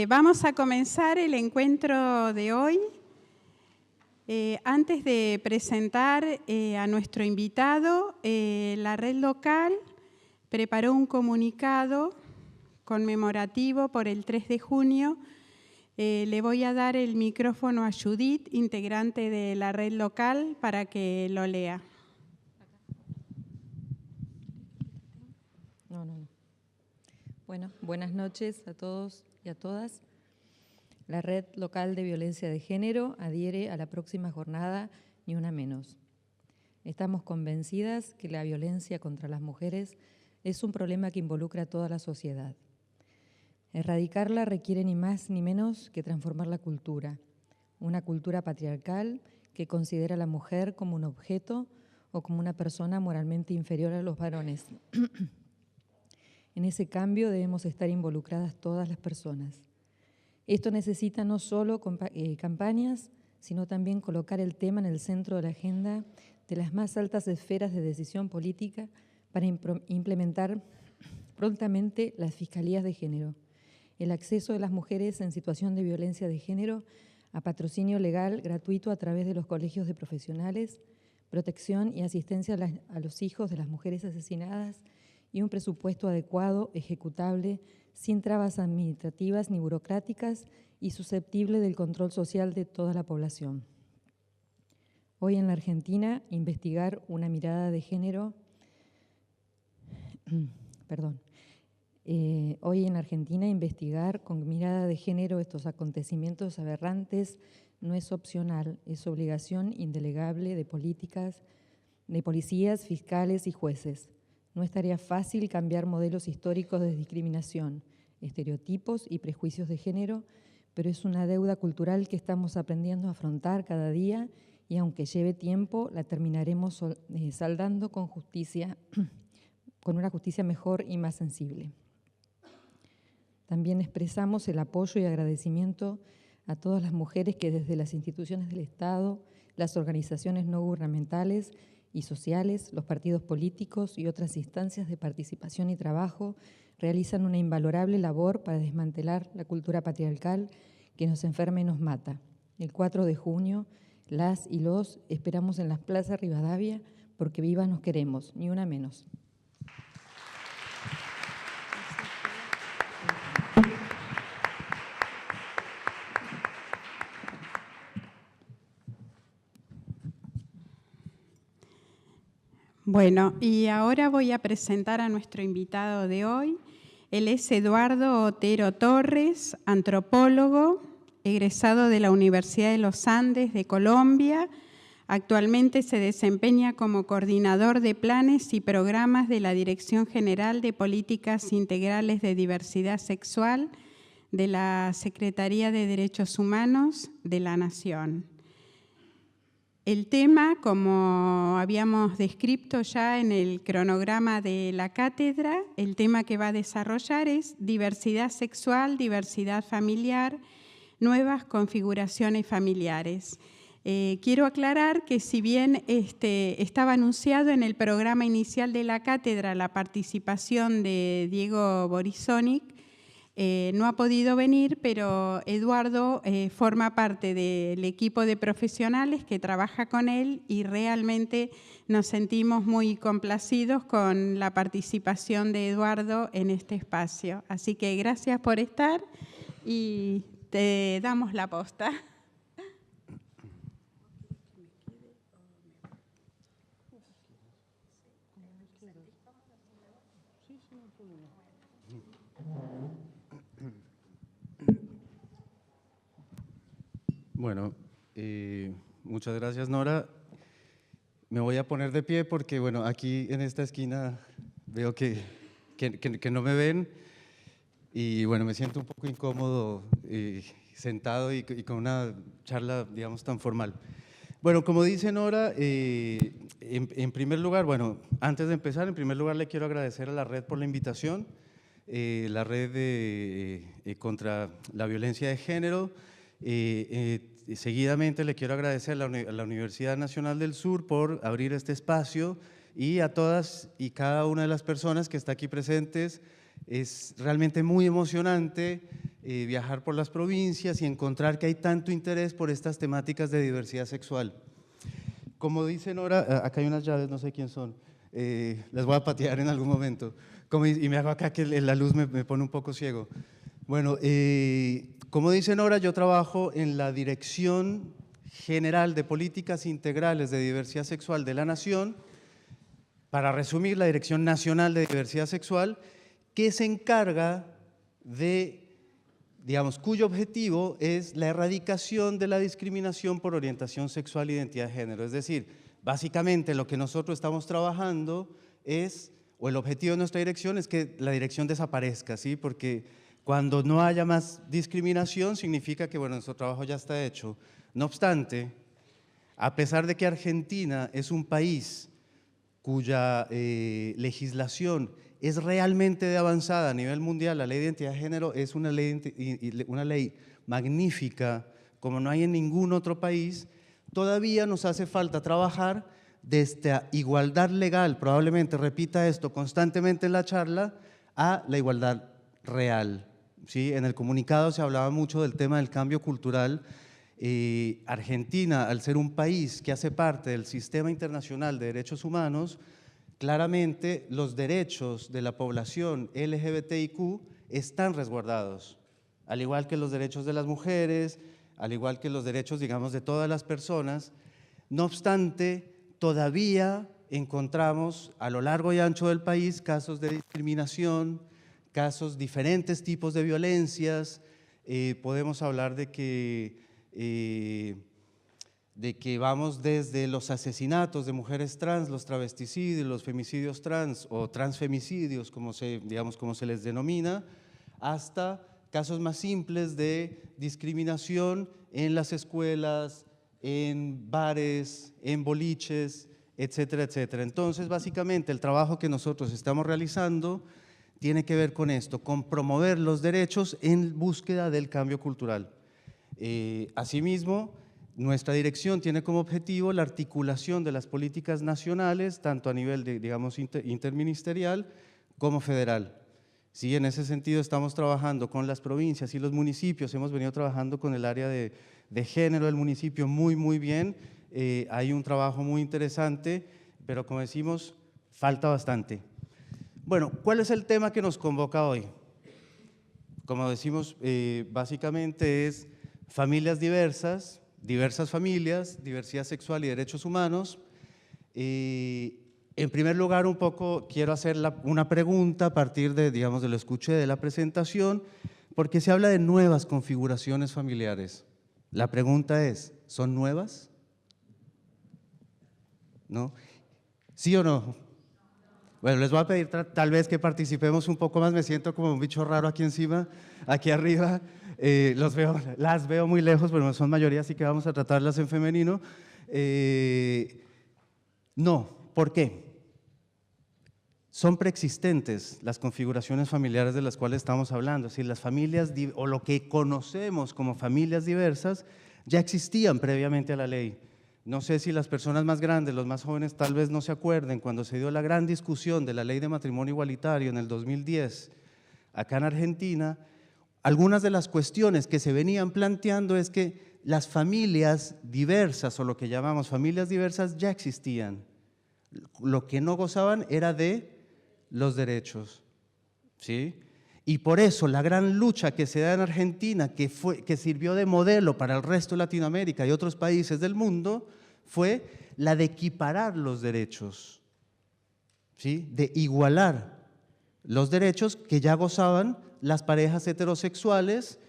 Vamos a comenzar el encuentro de hoy. Antes de presentar a nuestro invitado, la red local preparó un comunicado conmemorativo por el 3 de junio. Le voy a dar el micrófono a Judith, integrante de la red local, para que lo lea. No. Bueno, buenas noches a todos y a todas. La Red Local de Violencia de Género adhiere a la próxima jornada Ni Una Menos. Estamos convencidas que la violencia contra las mujeres es un problema que involucra a toda la sociedad. Erradicarla requiere ni más ni menos que transformar la cultura, una cultura patriarcal que considera a la mujer como un objeto o como una persona moralmente inferior a los varones. En ese cambio debemos estar involucradas todas las personas. Esto necesita no solo campañas, sino también colocar el tema en el centro de la agenda de las más altas esferas de decisión política para implementar prontamente las fiscalías de género, el acceso de las mujeres en situación de violencia de género a patrocinio legal gratuito a través de los colegios de profesionales, protección y asistencia a los hijos de las mujeres asesinadas y un presupuesto adecuado, ejecutable, sin trabas administrativas ni burocráticas y susceptible del control social de toda la población. Hoy en la Argentina, investigar una mirada de género, hoy en Argentina investigar con mirada de género estos acontecimientos aberrantes no es opcional, es obligación indelegable de políticas, de policías, fiscales y jueces. No es tarea fácil cambiar modelos históricos de discriminación, estereotipos y prejuicios de género, pero es una deuda cultural que estamos aprendiendo a afrontar cada día y aunque lleve tiempo, la terminaremos saldando con justicia, con una justicia mejor y más sensible. También expresamos el apoyo y agradecimiento a todas las mujeres que desde las instituciones del Estado, las organizaciones no gubernamentales y sociales, los partidos políticos y otras instancias de participación y trabajo realizan una invalorable labor para desmantelar la cultura patriarcal que nos enferma y nos mata. El 4 de junio, las y los esperamos en las plazas Rivadavia porque vivas nos queremos, ni una menos. Bueno, y ahora voy a presentar a nuestro invitado de hoy. Él es Eduardo Otero Torres, antropólogo, egresado de la Universidad de los Andes de Colombia. Actualmente se desempeña como coordinador de planes y programas de la Dirección General de Políticas Integrales de Diversidad Sexual de la Secretaría de Derechos Humanos de la Nación. El tema, como habíamos descrito ya en el cronograma de la cátedra, el tema que va a desarrollar es diversidad sexual, diversidad familiar, nuevas configuraciones familiares. Quiero aclarar que si bien estaba anunciado en el programa inicial de la cátedra la participación de Diego Borisonic, no ha podido venir, pero Eduardo forma parte del equipo de profesionales que trabaja con él y realmente nos sentimos muy complacidos con la participación de Eduardo en este espacio. Así que gracias por estar y te damos la posta. Bueno, muchas gracias, Nora. Me voy a poner de pie porque, bueno, aquí en esta esquina veo que no me ven y, bueno, me siento un poco incómodo sentado y con una charla, digamos, tan formal. Bueno, como dice Nora, en primer lugar, bueno, antes de empezar, en primer lugar le quiero agradecer a la red por la invitación, la red contra la violencia de género. Seguidamente le quiero agradecer a la Universidad Nacional del Sur por abrir este espacio y a todas y cada una de las personas que está aquí presentes. Es realmente muy emocionante viajar por las provincias y encontrar que hay tanto interés por estas temáticas de diversidad sexual. Como dice Nora, acá hay unas llaves, no sé quién son, las voy a patear en algún momento, y me hago acá que la luz me pone un poco ciego. Bueno, como dice Nora, yo trabajo en la Dirección General de Políticas Integrales de Diversidad Sexual de la Nación, para resumir, la Dirección Nacional de Diversidad Sexual, que se encarga de, digamos, cuyo objetivo es la erradicación de la discriminación por orientación sexual e identidad de género. Es decir, básicamente lo que nosotros estamos trabajando es, o el objetivo de nuestra dirección es que la dirección desaparezca, ¿sí? Porque cuando no haya más discriminación significa que, bueno, nuestro trabajo ya está hecho. No obstante, a pesar de que Argentina es un país cuya legislación es realmente de avanzada a nivel mundial, la ley de identidad de género es una ley magnífica, como no hay en ningún otro país, todavía nos hace falta trabajar desde la igualdad legal, probablemente repita esto constantemente en la charla, a la igualdad real. ¿Sí? En el comunicado se hablaba mucho del tema del cambio cultural. Argentina, al ser un país que hace parte del Sistema Internacional de Derechos Humanos, claramente los derechos de la población LGBTIQ están resguardados, al igual que los derechos de las mujeres, al igual que los derechos, digamos, de todas las personas. No obstante, todavía encontramos a lo largo y ancho del país casos de discriminación, casos, diferentes tipos de violencias. Podemos hablar de que vamos desde los asesinatos de mujeres trans, los travesticidios, los femicidios trans o transfemicidios, como se les denomina, hasta casos más simples de discriminación en las escuelas, en bares, en boliches, etcétera, etcétera. Entonces, básicamente, el trabajo que nosotros estamos realizando tiene que ver con esto, con promover los derechos en búsqueda del cambio cultural. Asimismo, nuestra dirección tiene como objetivo la articulación de las políticas nacionales, tanto a nivel de, digamos, interministerial como federal. Sí, en ese sentido estamos trabajando con las provincias y los municipios, hemos venido trabajando con el área de género del municipio muy bien, hay un trabajo muy interesante, pero como decimos, falta bastante. Bueno, ¿cuál es el tema que nos convoca hoy? Como decimos, básicamente es familias diversas, diversas familias, diversidad sexual y derechos humanos. En primer lugar, un poco quiero hacer una pregunta a partir de, digamos, de lo escuché de la presentación, porque se habla de nuevas configuraciones familiares. La pregunta es, ¿son nuevas? ¿No? ¿Sí o no? Bueno, les voy a pedir tal vez que participemos un poco más, me siento como un bicho raro aquí encima, aquí arriba, las veo muy lejos, pero son mayoría, así que vamos a tratarlas en femenino. No, ¿por qué? Son preexistentes las configuraciones familiares de las cuales estamos hablando, es decir, las familias o lo que conocemos como familias diversas ya existían previamente a la ley. No sé si las personas más grandes, los más jóvenes tal vez no se acuerden cuando se dio la gran discusión de la ley de matrimonio igualitario en el 2010 acá en Argentina. Algunas de las cuestiones que se venían planteando es que las familias diversas o lo que llamamos familias diversas ya existían. Lo que no gozaban era de los derechos, ¿sí? Y por eso la gran lucha que se da en Argentina, que sirvió de modelo para el resto de Latinoamérica y otros países del mundo, fue la de equiparar los derechos, ¿sí? De igualar los derechos que ya gozaban las parejas heterosexuales,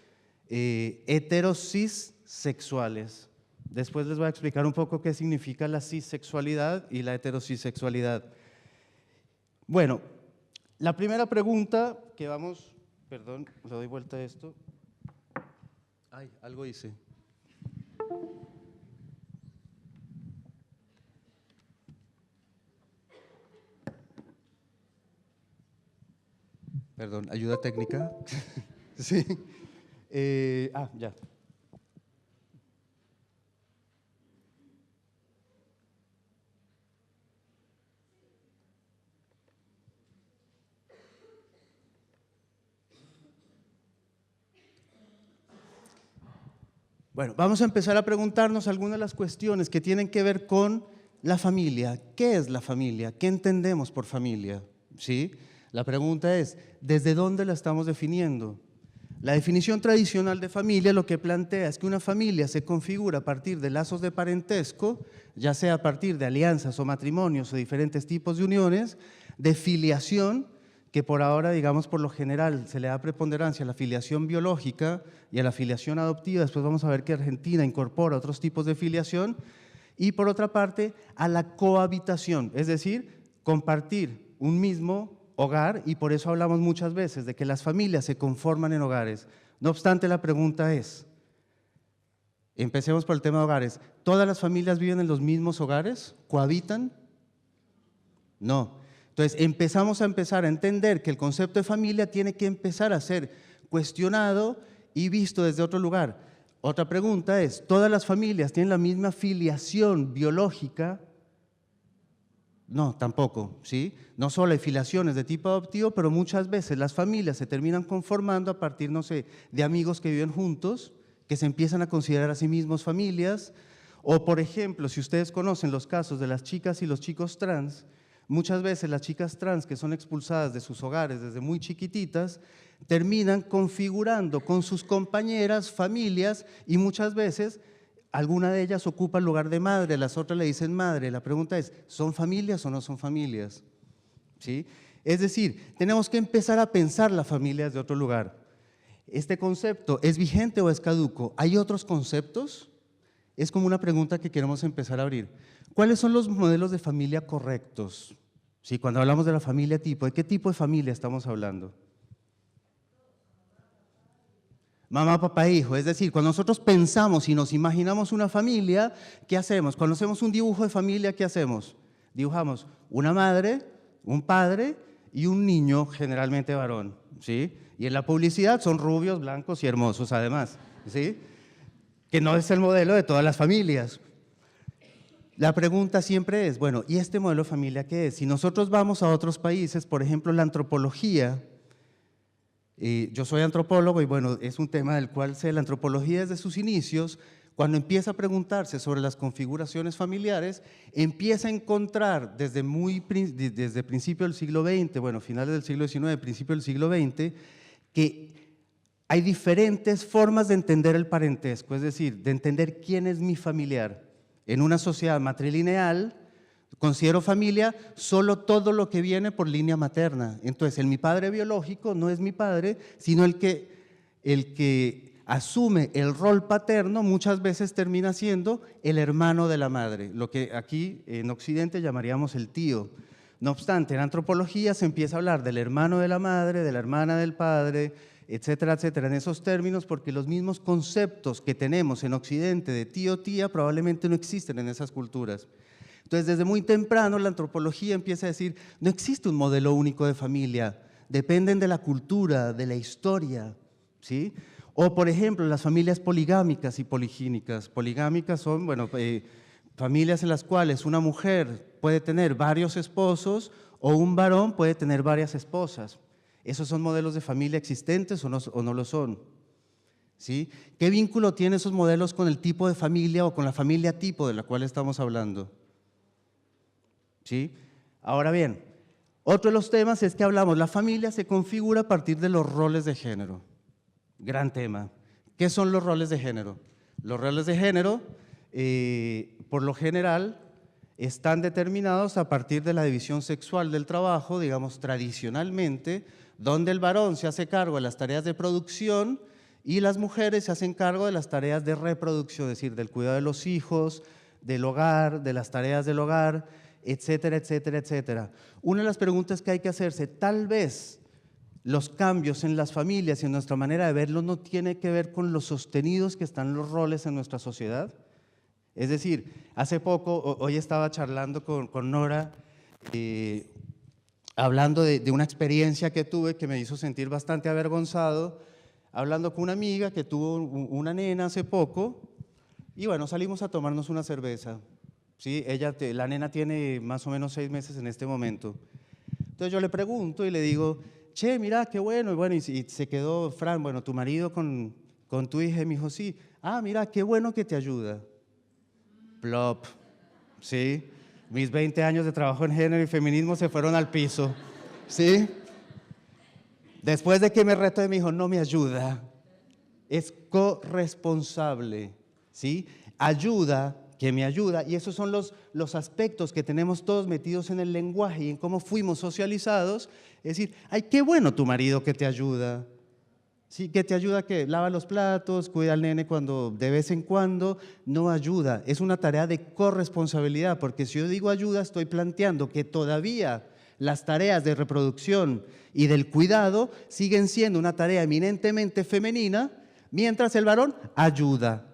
heterocisexuales. Después les voy a explicar un poco qué significa la cisexualidad y la heterocisexualidad. Bueno, la primera pregunta que vamos, perdón, le doy vuelta a esto. Ay, algo hice. Perdón, ayuda técnica. Sí. Ya. Bueno, vamos a empezar a preguntarnos algunas de las cuestiones que tienen que ver con la familia. ¿Qué es la familia? ¿Qué entendemos por familia? ¿Sí? La pregunta es, ¿desde dónde la estamos definiendo? La definición tradicional de familia lo que plantea es que una familia se configura a partir de lazos de parentesco, ya sea a partir de alianzas o matrimonios o diferentes tipos de uniones, de filiación, que por ahora, digamos, por lo general se le da preponderancia a la filiación biológica y a la filiación adoptiva. Después vamos a ver que Argentina incorpora otros tipos de filiación. Y por otra parte, a la cohabitación, es decir, compartir un mismo hogar, y por eso hablamos muchas veces de que las familias se conforman en hogares. No obstante, la pregunta es, empecemos por el tema de hogares, ¿todas las familias viven en los mismos hogares? ¿Cohabitan? No. Entonces, empezamos a entender que el concepto de familia tiene que empezar a ser cuestionado y visto desde otro lugar. Otra pregunta es, ¿todas las familias tienen la misma filiación biológica? No, tampoco, ¿sí? No solo hay filiaciones de tipo adoptivo, pero muchas veces las familias se terminan conformando a partir, no sé, de amigos que viven juntos, que se empiezan a considerar a sí mismos familias, o por ejemplo, si ustedes conocen los casos de las chicas y los chicos trans, muchas veces las chicas trans que son expulsadas de sus hogares desde muy chiquititas, terminan configurando con sus compañeras familias y muchas veces alguna de ellas ocupa el lugar de madre, las otras le dicen madre. La pregunta es, ¿son familias o no son familias? ¿Sí? Es decir, tenemos que empezar a pensar la familia desde otro lugar. ¿Este concepto es vigente o es caduco? ¿Hay otros conceptos? Es como una pregunta que queremos empezar a abrir. ¿Cuáles son los modelos de familia correctos? ¿Sí? Cuando hablamos de la familia tipo, ¿de qué tipo de familia estamos hablando? Mamá, papá, hijo. Es decir, cuando nosotros pensamos y nos imaginamos una familia, ¿qué hacemos? Cuando hacemos un dibujo de familia, ¿qué hacemos? Dibujamos una madre, un padre y un niño, generalmente varón, ¿sí? Y en la publicidad son rubios, blancos y hermosos además, ¿sí? Que no es el modelo de todas las familias. La pregunta siempre es, bueno, ¿y este modelo de familia qué es? Si nosotros vamos a otros países, por ejemplo, la antropología, yo soy antropólogo y bueno, es un tema del cual sé, la antropología desde sus inicios, cuando empieza a preguntarse sobre las configuraciones familiares, empieza a encontrar desde principio del siglo XX, bueno, finales del siglo XIX, principio del siglo XX, que hay diferentes formas de entender el parentesco, es decir, de entender quién es mi familiar. En una sociedad matrilineal, considero familia solo todo lo que viene por línea materna. Entonces, mi padre biológico no es mi padre, sino el que asume el rol paterno muchas veces termina siendo el hermano de la madre, lo que aquí en Occidente llamaríamos el tío. No obstante, en antropología se empieza a hablar del hermano de la madre, de la hermana del padre, etcétera, etcétera, en esos términos, porque los mismos conceptos que tenemos en Occidente de tío, tía, probablemente no existen en esas culturas. Entonces, desde muy temprano la antropología empieza a decir, no existe un modelo único de familia, dependen de la cultura, de la historia, ¿sí? O, por ejemplo, las familias poligámicas y poligínicas. Poligámicas son, bueno, familias en las cuales una mujer puede tener varios esposos o un varón puede tener varias esposas. ¿Esos son modelos de familia existentes o no lo son? ¿Sí? ¿Qué vínculo tienen esos modelos con el tipo de familia o con la familia tipo de la cual estamos hablando? ¿Sí? Ahora bien, otro de los temas es que hablamos, la familia se configura a partir de los roles de género. Gran tema. ¿Qué son los roles de género? Los roles de género, por lo general, están determinados a partir de la división sexual del trabajo, digamos tradicionalmente, donde el varón se hace cargo de las tareas de producción y las mujeres se hacen cargo de las tareas de reproducción, es decir, del cuidado de los hijos, del hogar, de las tareas del hogar, etcétera, etcétera, etcétera. Una de las preguntas que hay que hacerse, tal vez los cambios en las familias y en nuestra manera de verlo no tiene que ver con los sostenidos que están los roles en nuestra sociedad. Es decir, hace poco, hoy estaba charlando con Nora, hablando de una experiencia que tuve que me hizo sentir bastante avergonzado, hablando con una amiga que tuvo una nena hace poco y bueno, salimos a tomarnos una cerveza. ¿Sí? La nena tiene más o menos 6 meses en este momento. Entonces yo le pregunto y le digo, che, mira, qué bueno. Y bueno, y se quedó Fran, bueno, tu marido con con tu hija, y me dijo, sí. Ah, mira, qué bueno que te ayuda. Plop, ¿sí? Mis 20 años de trabajo en género y feminismo se fueron al piso, ¿sí? Después de que me retó, me dijo, no me ayuda, es corresponsable, ¿sí? Ayuda, que me ayuda, y esos son los aspectos que tenemos todos metidos en el lenguaje y en cómo fuimos socializados. Es decir, ay, qué bueno tu marido que te ayuda, ¿sí? Que te ayuda, que lava los platos, cuida al nene cuando de vez en cuando. No ayuda, es una tarea de corresponsabilidad, porque si yo digo ayuda, estoy planteando que todavía las tareas de reproducción y del cuidado siguen siendo una tarea eminentemente femenina, mientras el varón ayuda,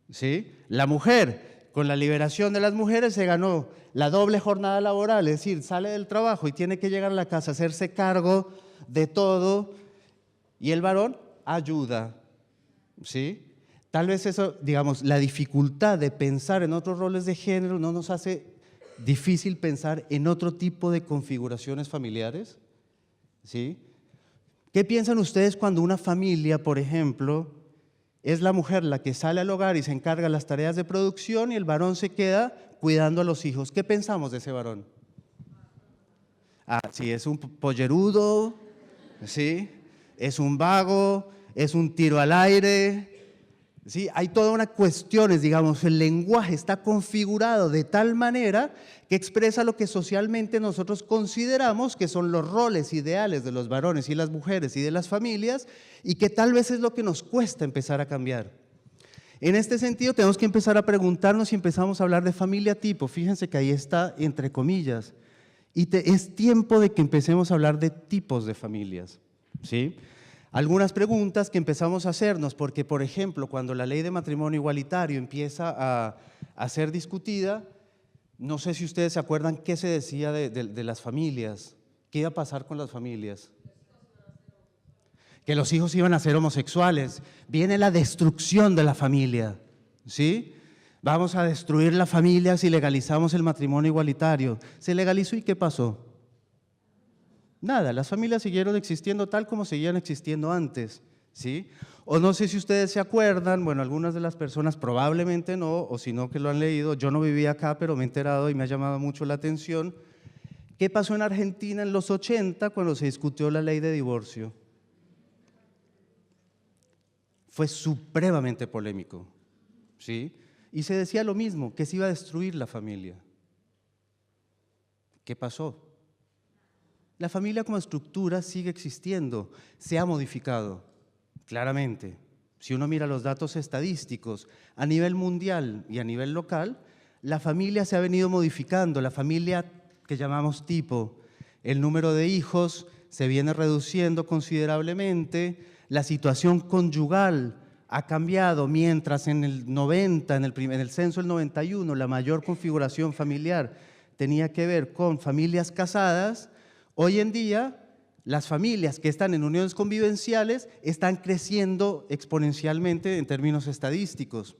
¿sí? La mujer, con la liberación de las mujeres, se ganó la doble jornada laboral, es decir, sale del trabajo y tiene que llegar a la casa, hacerse cargo de todo, y el varón ayuda, ¿sí? Tal vez eso, digamos, la dificultad de pensar en otros roles de género no nos hace difícil pensar en otro tipo de configuraciones familiares, ¿sí? ¿Qué piensan ustedes cuando una familia, por ejemplo, es la mujer la que sale al hogar y se encarga de las tareas de producción y el varón se queda cuidando a los hijos? ¿Qué pensamos de ese varón? Ah, sí, es un pollerudo, ¿sí? Es un vago, es un tiro al aire, ¿sí? Hay toda una cuestión, digamos, el lenguaje está configurado de tal manera que expresa lo que socialmente nosotros consideramos que son los roles ideales de los varones y las mujeres y de las familias, y que tal vez es lo que nos cuesta empezar a cambiar. En este sentido, tenemos que empezar a preguntarnos si empezamos a hablar de familia tipo. Fíjense que ahí está entre comillas. Y es tiempo de que empecemos a hablar de tipos de familias, ¿sí? Algunas preguntas que empezamos a hacernos, porque, por ejemplo, cuando la ley de matrimonio igualitario empieza a ser discutida, no sé si ustedes se acuerdan qué se decía de las familias, qué iba a pasar con las familias. Que los hijos iban a ser homosexuales. Viene la destrucción de la familia, ¿sí? Vamos a destruir la familia si legalizamos el matrimonio igualitario. Se legalizó y ¿qué pasó? Nada, las familias siguieron existiendo tal como seguían existiendo antes, ¿sí? O no sé si ustedes se acuerdan, bueno, algunas de las personas probablemente no, o si no que lo han leído, yo no vivía acá, pero me he enterado y me ha llamado mucho la atención. ¿Qué pasó en Argentina en los 80 cuando se discutió la ley de divorcio? Fue supremamente polémico, ¿sí? Y se decía lo mismo, que se iba a destruir la familia. ¿Qué pasó? La familia como estructura sigue existiendo, se ha modificado, claramente. Si uno mira los datos estadísticos a nivel mundial y a nivel local, la familia se ha venido modificando, la familia que llamamos tipo, el número de hijos se viene reduciendo considerablemente, la situación conyugal ha cambiado, mientras en el 90, en el censo del 91, la mayor configuración familiar tenía que ver con familias casadas. Hoy en día, las familias que están en uniones convivenciales están creciendo exponencialmente en términos estadísticos.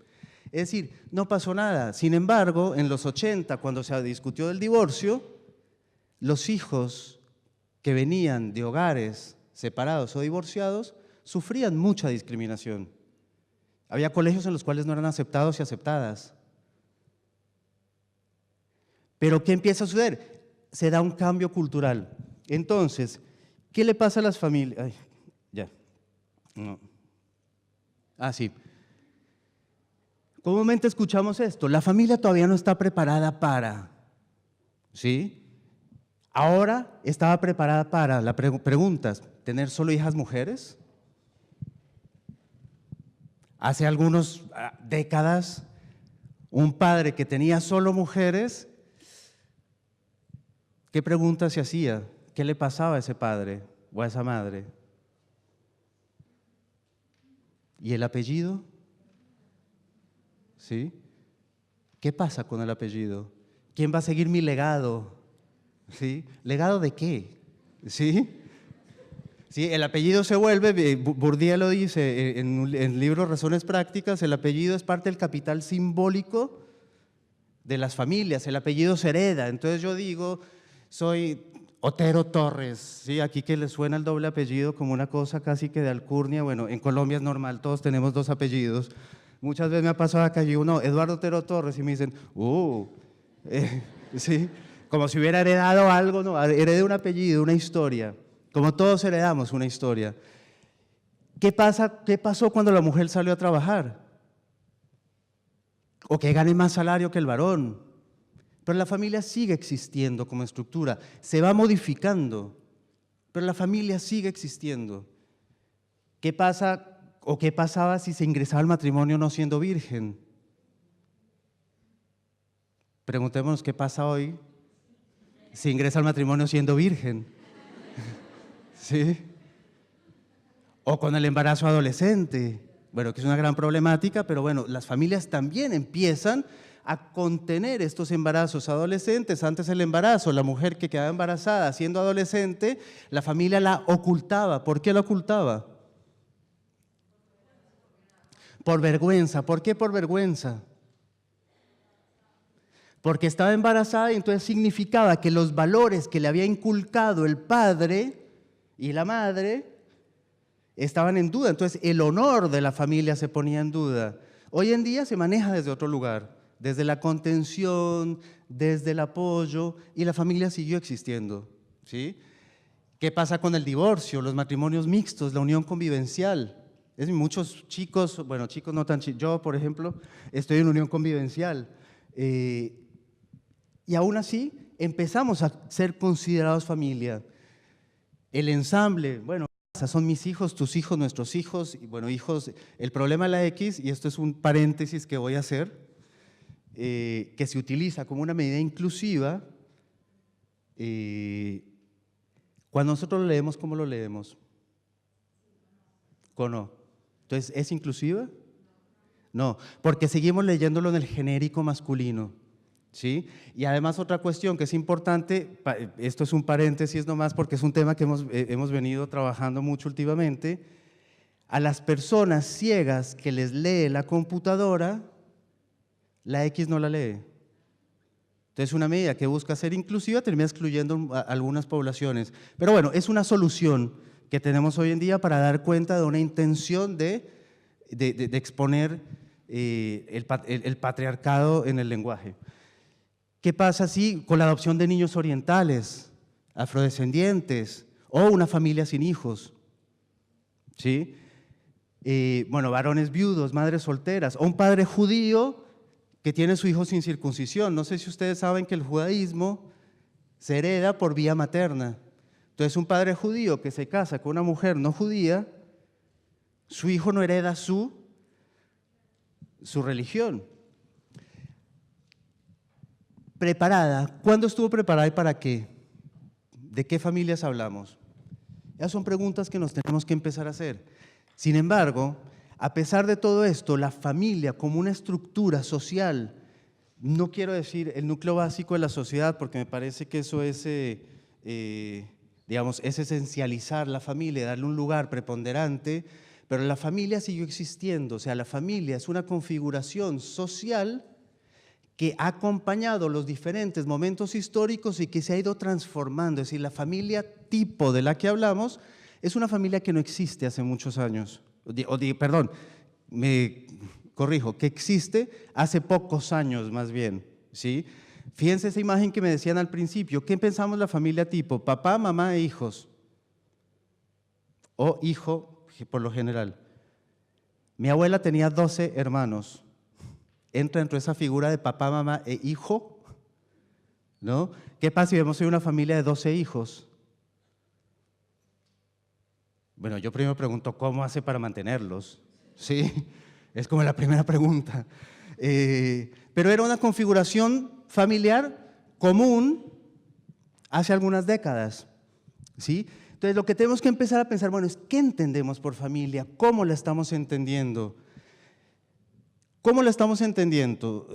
Es decir, no pasó nada. Sin embargo, en los 80, cuando se discutió del divorcio, los hijos que venían de hogares separados o divorciados sufrían mucha discriminación. Había colegios en los cuales no eran aceptados y aceptadas. Pero ¿qué empieza a suceder? Se da un cambio cultural. Entonces, ¿qué le pasa a las familias? Ay, ya. No. Ah, sí. Comúnmente escuchamos esto, la familia todavía no está preparada para, ¿sí? Ahora estaba preparada para, la preguntas, ¿tener solo hijas mujeres? Hace algunas décadas, un padre que tenía solo mujeres, ¿qué pregunta se hacía? ¿Qué le pasaba a ese padre o a esa madre? ¿Y el apellido? ¿Sí? ¿Qué pasa con el apellido? ¿Quién va a seguir mi legado? ¿Sí? ¿Legado de qué? ¿Sí? ¿Sí? El apellido se vuelve, Bourdieu lo dice en el libro Razones Prácticas, el apellido es parte del capital simbólico de las familias, el apellido se hereda. Entonces yo digo, soy Otero Torres, ¿sí? Aquí que les suena el doble apellido como una cosa casi que de alcurnia. Bueno, en Colombia es normal, todos tenemos 2 apellidos. Muchas veces me ha pasado acá y uno, Eduardo Otero Torres, y me dicen, sí, como si hubiera heredado algo, no, heredé un apellido, una historia, como todos heredamos una historia. ¿Qué pasó cuando la mujer salió a trabajar? O que gane más salario que el varón. Pero la familia sigue existiendo como estructura, se va modificando, pero la familia sigue existiendo. ¿Qué pasa o qué pasaba si se ingresaba al matrimonio no siendo virgen? Preguntémonos qué pasa hoy si ingresa al matrimonio siendo virgen. ¿Sí? O con el embarazo adolescente. Bueno, que es una gran problemática, pero bueno, las familias también empiezan a contener estos embarazos adolescentes. Antes el embarazo, la mujer que quedaba embarazada siendo adolescente, la familia la ocultaba. ¿Por qué la ocultaba? Por vergüenza. ¿Por qué por vergüenza? Porque estaba embarazada y entonces significaba que los valores que le había inculcado el padre y la madre estaban en duda. Entonces el honor de la familia se ponía en duda. Hoy en día se maneja desde otro lugar, desde la contención, desde el apoyo, y la familia siguió existiendo, ¿sí? ¿Qué pasa con el divorcio, los matrimonios mixtos, la unión convivencial? Muchos chicos, bueno, chicos no tan chicos, yo por ejemplo estoy en unión convivencial, y aún así empezamos a ser considerados familia. El ensamble, bueno, son mis hijos, tus hijos, nuestros hijos, y bueno, hijos, el problema de la X, y esto es un paréntesis que voy a hacer, que se utiliza como una medida inclusiva, cuando nosotros lo leemos, ¿cómo lo leemos? ¿O no? Entonces, ¿es inclusiva? No, porque seguimos leyéndolo en el genérico masculino, ¿sí? Y además otra cuestión que es importante, esto es un paréntesis nomás porque es un tema que hemos venido trabajando mucho últimamente, a las personas ciegas que les lee la computadora, la X no la lee. Entonces una medida que busca ser inclusiva termina excluyendo a algunas poblaciones. Pero bueno, es una solución que tenemos hoy en día para dar cuenta de una intención de exponer el patriarcado en el lenguaje. ¿Qué pasa si con la adopción de niños orientales, afrodescendientes o una familia sin hijos? ¿Sí? Bueno, varones viudos, madres solteras o un padre judío que tiene su hijo sin circuncisión. No sé si ustedes saben que el judaísmo se hereda por vía materna. Entonces, un padre judío que se casa con una mujer no judía, su hijo no hereda su religión. Preparada. ¿Cuándo estuvo preparada y para qué? ¿De qué familias hablamos? Esas son preguntas que nos tenemos que empezar a hacer. Sin embargo, a pesar de todo esto, la familia como una estructura social, no quiero decir el núcleo básico de la sociedad, porque me parece que eso es, digamos, es esencializar la familia, darle un lugar preponderante, pero la familia siguió existiendo. O sea, la familia es una configuración social que ha acompañado los diferentes momentos históricos y que se ha ido transformando. Es decir, la familia tipo de la que hablamos es una familia que no existe hace muchos años. Perdón, me corrijo, que existe hace pocos años más bien, ¿sí? Fíjense esa imagen que me decían al principio. ¿Qué pensamos la familia tipo? Papá, mamá e hijos. O hijo, por lo general. Mi abuela tenía 12 hermanos. Entra dentro de esa figura de papá, mamá e hijo, ¿no? ¿Qué pasa si vemos hoy una familia de 12 hijos? Bueno, yo primero pregunto, ¿cómo hace para mantenerlos? ¿Sí? Es como la primera pregunta. Pero era una configuración familiar común hace algunas décadas, ¿sí? Entonces, lo que tenemos que empezar a pensar, bueno, es ¿qué entendemos por familia? ¿Cómo la estamos entendiendo? ¿Cómo la estamos entendiendo?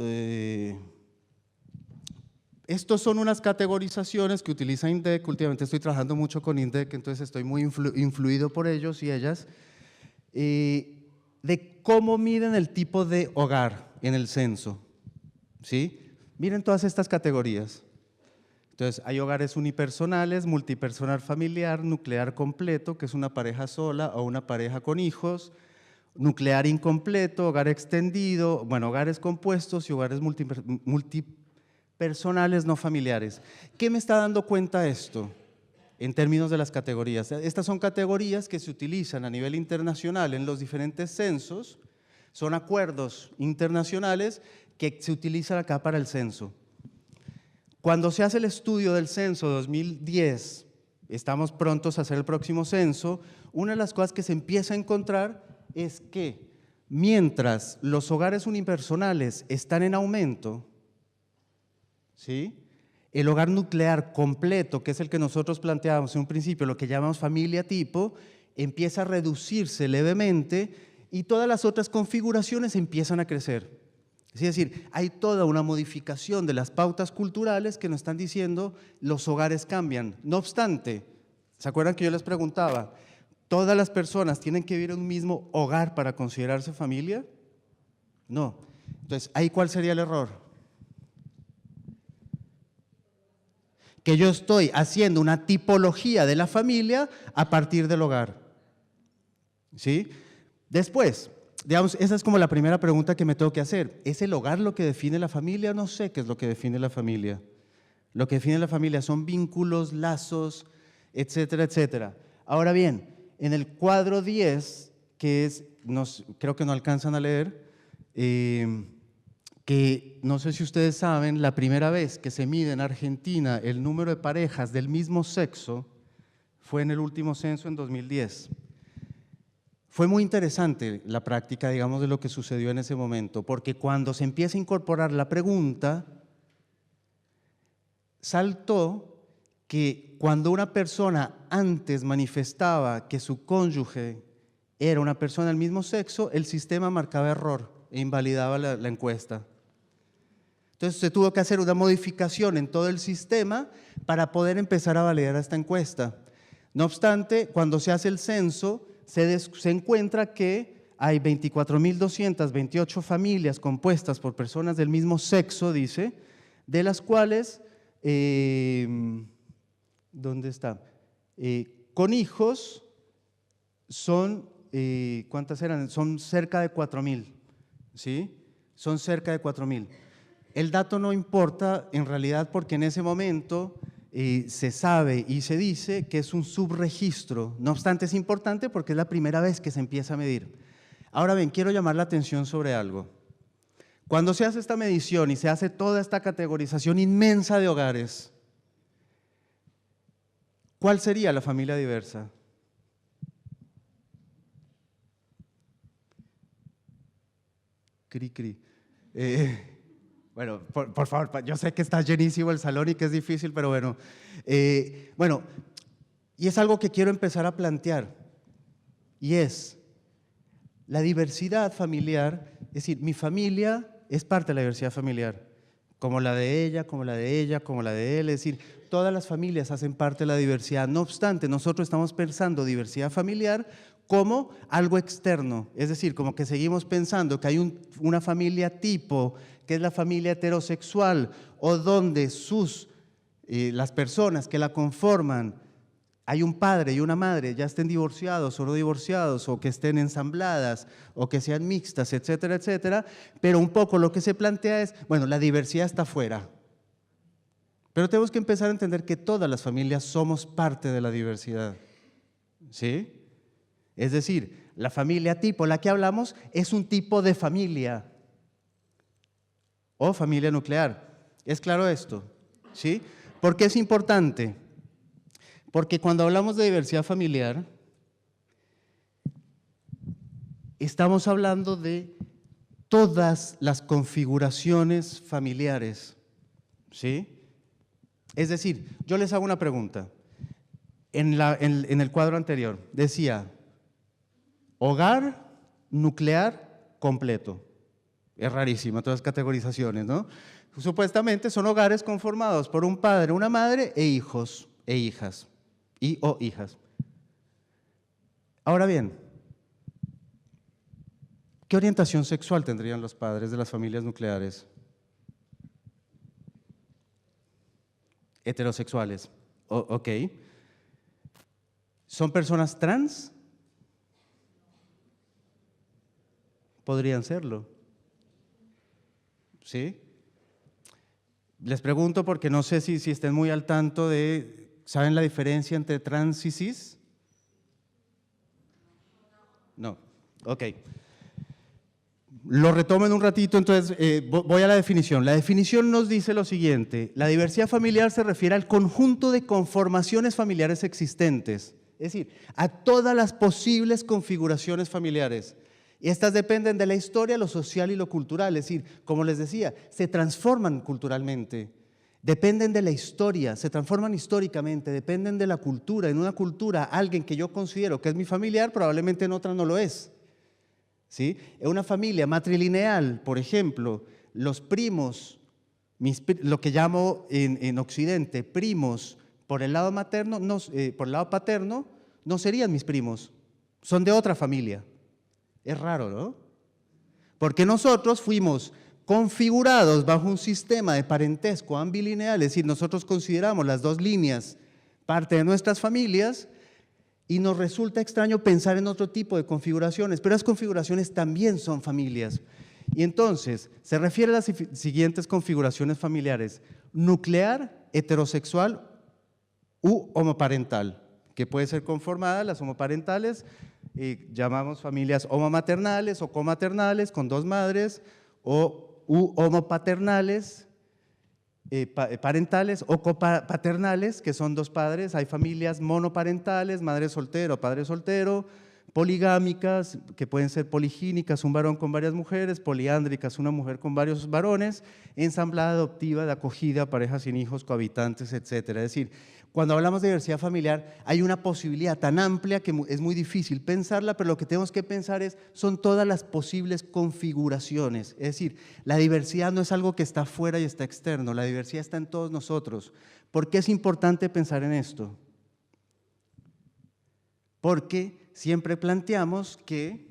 Estos son unas categorizaciones que utiliza INDEC. Últimamente estoy trabajando mucho con INDEC, entonces estoy muy influido por ellos y ellas, de cómo miden el tipo de hogar en el censo, ¿sí? Miren todas estas categorías. Entonces, hay hogares unipersonales, multipersonal familiar, nuclear completo, que es una pareja sola o una pareja con hijos, nuclear incompleto, hogar extendido, bueno, hogares compuestos y hogares multipersonales no familiares. ¿Qué me está dando cuenta esto en términos de las categorías? Estas son categorías que se utilizan a nivel internacional en los diferentes censos, son acuerdos internacionales que se utilizan acá para el censo. Cuando se hace el estudio del censo 2010, estamos prontos a hacer el próximo censo, una de las cosas que se empieza a encontrar es que mientras los hogares unipersonales están en aumento, ¿sí?, el hogar nuclear completo, que es el que nosotros planteábamos en un principio, lo que llamamos familia tipo, empieza a reducirse levemente y todas las otras configuraciones empiezan a crecer. Es decir, hay toda una modificación de las pautas culturales que nos están diciendo los hogares cambian. No obstante, ¿se acuerdan que yo les preguntaba, ¿todas las personas tienen que vivir en un mismo hogar para considerarse familia? No. Entonces, ¿ahí cuál sería el error? Que yo estoy haciendo una tipología de la familia a partir del hogar. ¿Sí? Después, digamos, esa es como la primera pregunta que me tengo que hacer. ¿Es el hogar lo que define la familia? No sé qué es lo que define la familia. Lo que define la familia son vínculos, lazos, etcétera, etcétera. Ahora bien, en el cuadro 10, que es, creo que no alcanzan a leer, que no sé si ustedes saben, la primera vez que se mide en Argentina el número de parejas del mismo sexo fue en el último censo en 2010. Fue muy interesante la práctica, digamos, de lo que sucedió en ese momento, porque cuando se empieza a incorporar la pregunta, saltó que cuando una persona antes manifestaba que su cónyuge era una persona del mismo sexo, el sistema marcaba error e invalidaba la encuesta. Entonces se tuvo que hacer una modificación en todo el sistema para poder empezar a validar esta encuesta. No obstante, cuando se hace el censo, se encuentra que hay 24.228 familias compuestas por personas del mismo sexo, dice, de las cuales, ¿dónde está? Con hijos son, ¿cuántas eran? Son cerca de 4.000, ¿sí? Son cerca de 4.000. El dato no importa en realidad porque en ese momento se sabe y se dice que es un subregistro. No obstante, es importante porque es la primera vez que se empieza a medir. Ahora bien, quiero llamar la atención sobre algo. Cuando se hace esta medición y se hace toda esta categorización inmensa de hogares, ¿cuál sería la familia diversa? Cri, cri. Bueno, por favor, yo sé que está llenísimo el salón y que es difícil, pero bueno. Bueno, y es algo que quiero empezar a plantear, y es la diversidad familiar, es decir, mi familia es parte de la diversidad familiar, como la de ella, como la de ella, como la de él, es decir, todas las familias hacen parte de la diversidad. No obstante, nosotros estamos pensando diversidad familiar como algo externo, es decir, como que seguimos pensando que hay una familia tipo, que es la familia heterosexual, o donde las personas que la conforman, hay un padre y una madre, ya estén divorciados o no divorciados, o que estén ensambladas, o que sean mixtas, etcétera, etcétera, pero un poco lo que se plantea es, bueno, la diversidad está afuera, pero tenemos que empezar a entender que todas las familias somos parte de la diversidad, ¿sí? Es decir, la familia tipo, la que hablamos, es un tipo de familia o familia nuclear. ¿Es claro esto? ¿Sí? ¿Por qué es importante? Porque cuando hablamos de diversidad familiar, estamos hablando de todas las configuraciones familiares, ¿sí? Es decir, yo les hago una pregunta. En el cuadro anterior decía, hogar nuclear completo. Es rarísima todas las categorizaciones, ¿no? Supuestamente son hogares conformados por un padre, una madre e hijos e hijas o hijas. Ahora bien, ¿qué orientación sexual tendrían los padres de las familias nucleares? heterosexuales. Ok. ¿Son personas trans? Podrían serlo. ¿Sí? Les pregunto porque no sé si estén muy al tanto de, ¿saben la diferencia entre trans y cis? No. Ok. Lo retomo en un ratito, entonces voy a la definición. La definición nos dice lo siguiente: la diversidad familiar se refiere al conjunto de conformaciones familiares existentes, es decir, a todas las posibles configuraciones familiares. Y estas dependen de la historia, lo social y lo cultural, es decir, como les decía, se transforman culturalmente, dependen de la historia, se transforman históricamente, dependen de la cultura. En una cultura, alguien que yo considero que es mi familiar, probablemente en otra no lo es. ¿Sí? En una familia matrilineal, por ejemplo, los primos, lo que llamo en Occidente primos por el lado materno, por el lado paterno, no serían mis primos, son de otra familia. Es raro, ¿no? Porque nosotros fuimos configurados bajo un sistema de parentesco ambilineal, es decir, nosotros consideramos las dos líneas parte de nuestras familias y nos resulta extraño pensar en otro tipo de configuraciones, pero las configuraciones también son familias. Y entonces, se refiere a las siguientes configuraciones familiares: nuclear, heterosexual u homoparental, que puede ser conformada, las homoparentales, llamamos familias homomaternales o comaternales con dos madres, u homopaternales, parentales o copaternales, que son dos padres. Hay familias monoparentales, madre soltera o padre soltero, poligámicas, que pueden ser poligínicas, un varón con varias mujeres, poliándricas, una mujer con varios varones, ensamblada, adoptiva, de acogida, parejas sin hijos, cohabitantes, etcétera. Es decir, cuando hablamos de diversidad familiar hay una posibilidad tan amplia que es muy difícil pensarla, pero lo que tenemos que pensar son todas las posibles configuraciones. Es decir, la diversidad no es algo que está afuera y está externo, la diversidad está en todos nosotros. ¿Por qué es importante pensar en esto? Porque siempre planteamos que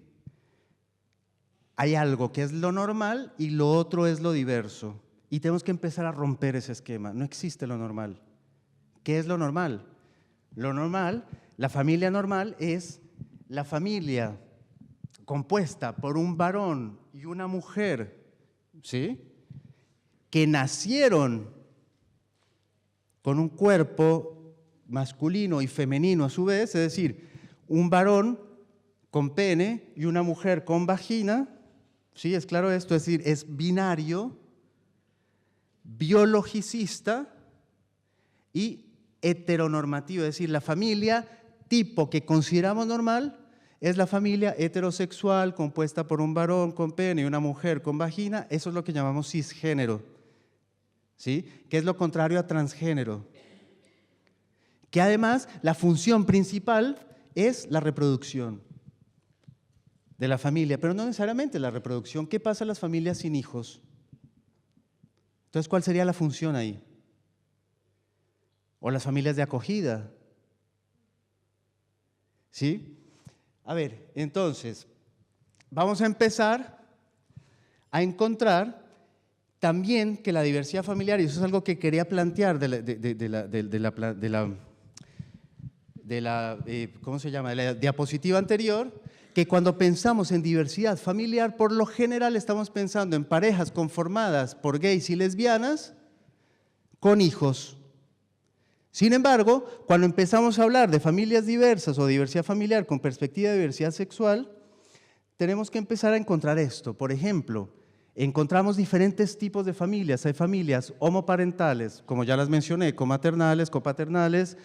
hay algo que es lo normal y lo otro es lo diverso. Y tenemos que empezar a romper ese esquema. No existe lo normal. ¿Qué es lo normal? Lo normal, la familia normal es la familia compuesta por un varón y una mujer, ¿sí?, que nacieron con un cuerpo masculino y femenino a su vez, es decir, un varón con pene y una mujer con vagina, ¿sí? Es claro esto, es decir, es binario, biologicista y heteronormativo, es decir, la familia tipo que consideramos normal es la familia heterosexual compuesta por un varón con pene y una mujer con vagina. Eso es lo que llamamos cisgénero, ¿sí?, que es lo contrario a transgénero, que además la función principal es la reproducción de la familia, pero no necesariamente la reproducción. ¿Qué pasa en las familias sin hijos? Entonces, ¿cuál sería la función ahí? O las familias de acogida, ¿sí? A ver, entonces, vamos a empezar a encontrar también que la diversidad familiar, y eso es algo que quería plantear ¿cómo se llama?, de la diapositiva anterior, que cuando pensamos en diversidad familiar, por lo general estamos pensando en parejas conformadas por gays y lesbianas con hijos. Sin embargo, cuando empezamos a hablar de familias diversas o diversidad familiar con perspectiva de diversidad sexual, tenemos que empezar a encontrar esto. Por ejemplo, encontramos diferentes tipos de familias. Hay familias homoparentales, como ya las mencioné, comaternales, copaternales.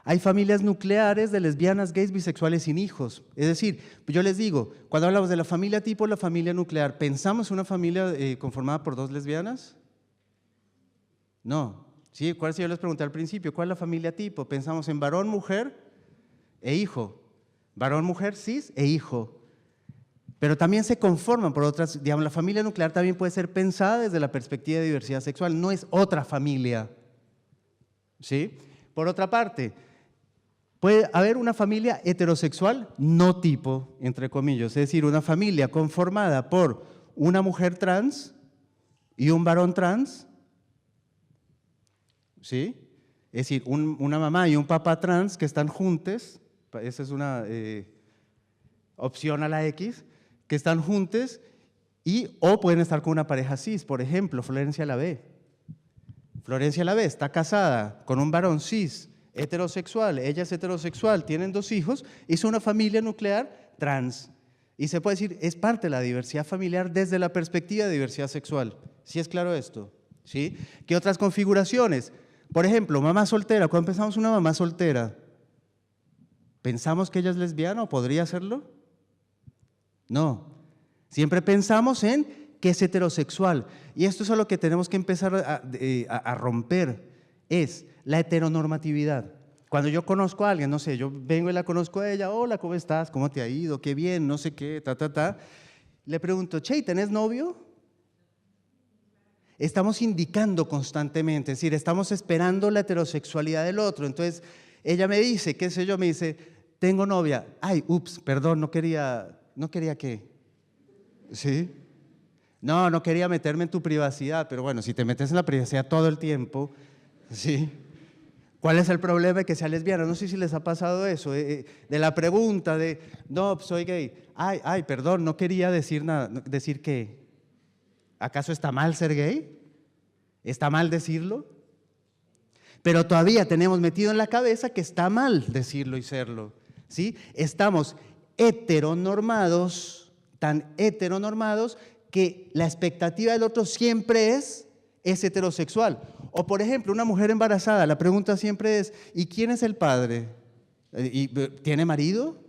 Hay familias nucleares de lesbianas, gays, bisexuales sin hijos. Es decir, yo les digo, cuando hablamos de la familia tipo, la familia nuclear, ¿pensamos en una familia conformada por dos lesbianas? No. Sí, ¿cuál si yo les pregunté al principio? ¿Cuál es la familia tipo? Pensamos en varón, mujer e hijo. Varón, mujer, cis e hijo. Pero también se conforman por otras, digamos, la familia nuclear también puede ser pensada desde la perspectiva de diversidad sexual, no es otra familia. ¿Sí? Por otra parte, puede haber una familia heterosexual no tipo, entre comillas, es decir, una familia conformada por una mujer trans y un varón trans, ¿sí?, Es decir, una mamá y un papá trans que están juntos, esa es una opción a la X, que están juntos o pueden estar con una pareja cis, por ejemplo, Florencia Lavey. Florencia Lavey está casada con un varón cis, heterosexual, ella es heterosexual, tienen 2 hijos, hizo una familia nuclear trans. Y se puede decir, es parte de la diversidad familiar desde la perspectiva de diversidad sexual. ¿Sí es claro esto? ¿Sí? ¿Qué otras configuraciones? Por ejemplo, mamá soltera. Cuando pensamos una mamá soltera, ¿pensamos que ella es lesbiana o podría serlo? No. Siempre pensamos en que es heterosexual. Y esto es a lo que tenemos que empezar a romper, es la heteronormatividad. Cuando yo conozco a alguien, no sé, yo vengo y la conozco a ella, hola, ¿cómo estás? ¿Cómo te ha ido? Qué bien, no sé qué, Le pregunto, che, ¿tenés novio? Estamos indicando constantemente, es decir, estamos esperando la heterosexualidad del otro. Entonces, ella me dice, qué sé yo, me dice, tengo novia. Ay, ups, perdón, no quería qué. ¿Sí? No quería meterme en tu privacidad, pero bueno, si te metes en la privacidad todo el tiempo, ¿sí? ¿Cuál es el problema de que sea lesbiana? No sé si les ha pasado eso, de la pregunta de, no, soy gay. Ay, perdón, no quería decir nada. ¿Decir qué? ¿Acaso está mal ser gay? ¿Está mal decirlo? Pero todavía tenemos metido en la cabeza que está mal decirlo y serlo, ¿sí? Estamos heteronormados, tan heteronormados que la expectativa del otro siempre es heterosexual. O por ejemplo, una mujer embarazada, la pregunta siempre es, ¿y quién es el padre? ¿Tiene marido?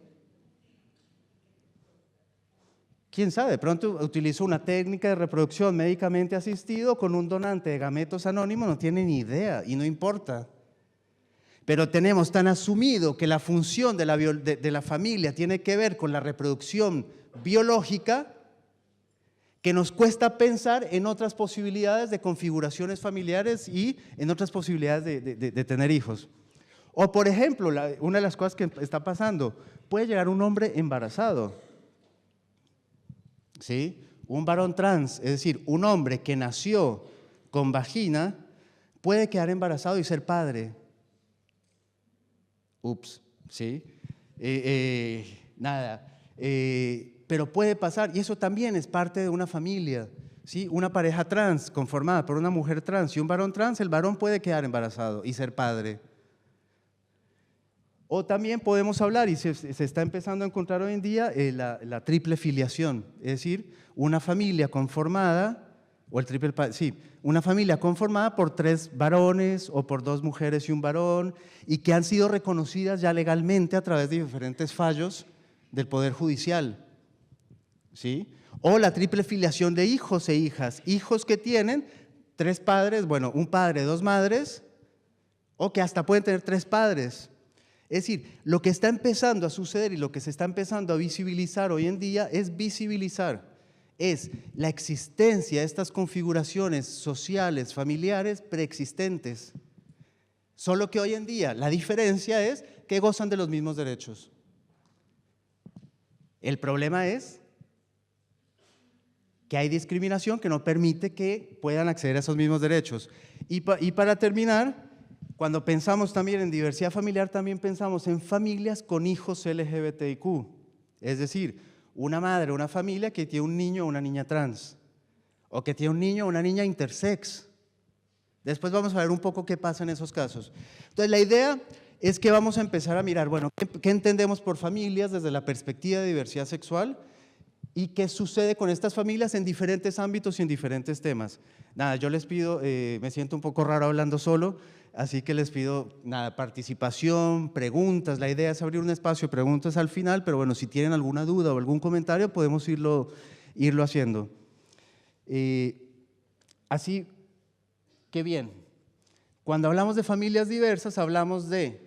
¿Quién sabe? De pronto utilizó una técnica de reproducción médicamente asistido con un donante de gametos anónimo, no tiene ni idea y no importa. Pero tenemos tan asumido que la función de la familia tiene que ver con la reproducción biológica que nos cuesta pensar en otras posibilidades de configuraciones familiares y en otras posibilidades de tener hijos. O por ejemplo, una de las cosas que está pasando, puede llegar un hombre embarazado, ¿sí? Un varón trans, es decir, un hombre que nació con vagina, puede quedar embarazado y ser padre. Ups, ¿sí? Pero puede pasar, y eso también es parte de una familia, ¿sí? Una pareja trans conformada por una mujer trans y un varón trans, el varón puede quedar embarazado y ser padre. O también podemos hablar, y se está empezando a encontrar hoy en día, la triple filiación, es decir, una familia conformada, una familia conformada por 3 varones o por 2 mujeres y un varón, y que han sido reconocidas ya legalmente a través de diferentes fallos del Poder Judicial. ¿Sí? O la triple filiación de hijos e hijas, hijos que tienen 3 padres, bueno, un padre, 2 madres, o que hasta pueden tener 3 padres. Es decir, lo que está empezando a suceder y lo que se está empezando a visibilizar hoy en día es la existencia de estas configuraciones sociales, familiares, preexistentes. Solo que hoy en día la diferencia es que gozan de los mismos derechos. El problema es que hay discriminación que no permite que puedan acceder a esos mismos derechos. Y para terminar, cuando pensamos también en diversidad familiar, también pensamos en familias con hijos LGBTIQ, es decir, una madre, una familia que tiene un niño o una niña trans, o que tiene un niño o una niña intersex. Después vamos a ver un poco qué pasa en esos casos. Entonces, la idea es que vamos a empezar a mirar, bueno, ¿qué entendemos por familias desde la perspectiva de diversidad sexual? ¿Y qué sucede con estas familias en diferentes ámbitos y en diferentes temas? Nada, yo les pido, me siento un poco raro hablando solo, así que les pido participación, preguntas. La idea es abrir un espacio de preguntas al final, pero bueno, si tienen alguna duda o algún comentario, podemos irlo haciendo. Así que bien, cuando hablamos de familias diversas, hablamos de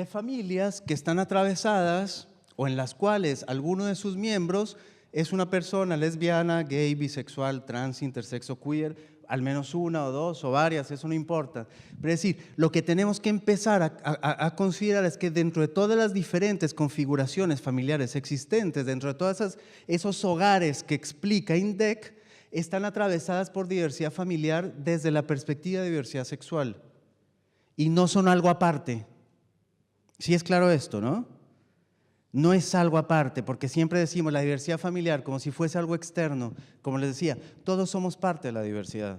familias que están atravesadas o en las cuales alguno de sus miembros es una persona lesbiana, gay, bisexual, trans, intersexo, queer, al menos una o 2 o varias, eso no importa. Pero es decir, lo que tenemos que empezar a considerar es que dentro de todas las diferentes configuraciones familiares existentes, dentro de todos esos hogares que explica INDEC, están atravesadas por diversidad familiar desde la perspectiva de diversidad sexual y no son algo aparte. Sí es claro esto, ¿no? No es algo aparte, porque siempre decimos la diversidad familiar como si fuese algo externo. Como les decía, todos somos parte de la diversidad.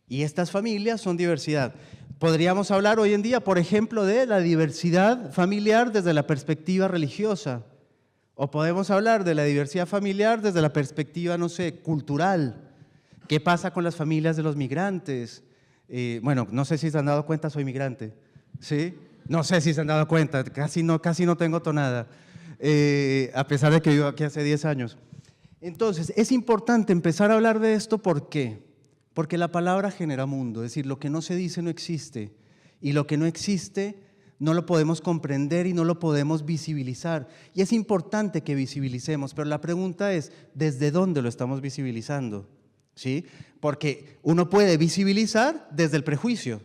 Y estas familias son diversidad. Podríamos hablar hoy en día, por ejemplo, de la diversidad familiar desde la perspectiva religiosa. O podemos hablar de la diversidad familiar desde la perspectiva, no sé, cultural. ¿Qué pasa con las familias de los migrantes? Bueno, no sé si se han dado cuenta, soy migrante. ¿Sí? No sé si se han dado cuenta, casi no tengo tonada, a pesar de que vivo aquí hace 10 años. Entonces, es importante empezar a hablar de esto, ¿por qué? Porque la palabra genera mundo, es decir, lo que no se dice no existe, y lo que no existe no lo podemos comprender y no lo podemos visibilizar. Y es importante que visibilicemos, pero la pregunta es, ¿desde dónde lo estamos visibilizando? ¿Sí? Porque uno puede visibilizar desde el prejuicio.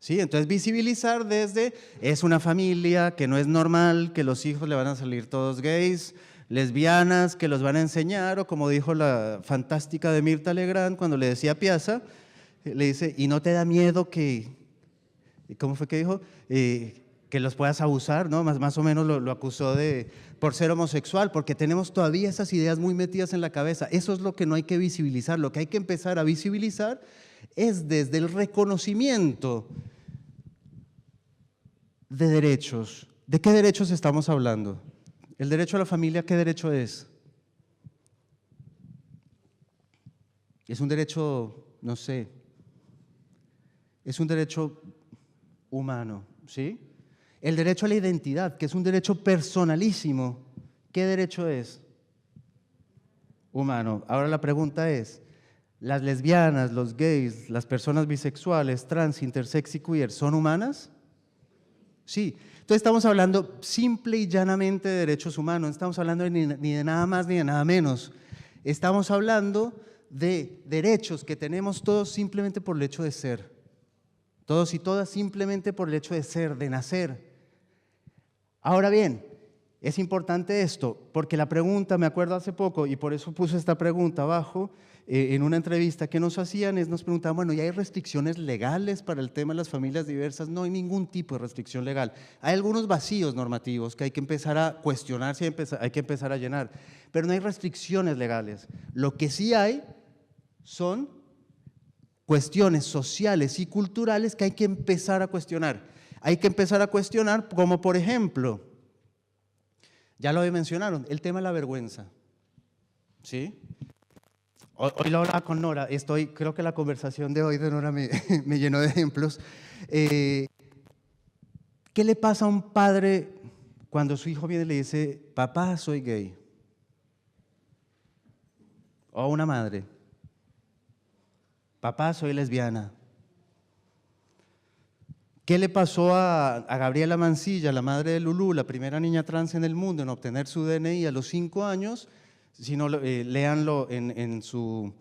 ¿Sí? Entonces visibilizar desde, es una familia que no es normal, que los hijos le van a salir todos gays, lesbianas, que los van a enseñar, o como dijo la fantástica de Mirta Legrand cuando le decía a Piazza, le dice, ¿y no te da miedo que, cómo fue que dijo? Que los puedas abusar, ¿no? Más o menos lo acusó por ser homosexual, porque tenemos todavía esas ideas muy metidas en la cabeza. Eso es lo que no hay que visibilizar, lo que hay que empezar a visibilizar es desde el reconocimiento de derechos. ¿De qué derechos estamos hablando? ¿El derecho a la familia qué derecho es? Es un derecho, no sé, es un derecho humano, ¿sí? El derecho a la identidad, que es un derecho personalísimo, ¿qué derecho es? Humano. Ahora la pregunta es, ¿las lesbianas, los gays, las personas bisexuales, trans, intersex y queer son humanas? Sí. Entonces estamos hablando simple y llanamente de derechos humanos, no estamos hablando ni de nada más ni de nada menos. Estamos hablando de derechos que tenemos todos simplemente por el hecho de ser. Todos y todas simplemente por el hecho de ser, de nacer. Ahora bien, es importante esto, porque la pregunta, me acuerdo hace poco, y por eso puse esta pregunta abajo, en una entrevista que nos hacían, nos preguntaban, bueno, ¿y hay restricciones legales para el tema de las familias diversas? No hay ningún tipo de restricción legal. Hay algunos vacíos normativos que hay que empezar a cuestionarse, hay que empezar a llenar, pero no hay restricciones legales. Lo que sí hay son cuestiones sociales y culturales que hay que empezar a cuestionar. Hay que empezar a cuestionar, como por ejemplo, ya lo mencionaron, el tema de la vergüenza. ¿Sí? Hoy lo hablaba con Nora, creo que la conversación de hoy de Nora me llenó de ejemplos. ¿Qué le pasa a un padre cuando su hijo viene y le dice, papá, soy gay? O a una madre, papá, soy lesbiana. ¿Qué le pasó a Gabriela Mancilla, la madre de Lulú, la primera niña trans en el mundo en obtener su DNI a los 5 años? Si no, léanlo en su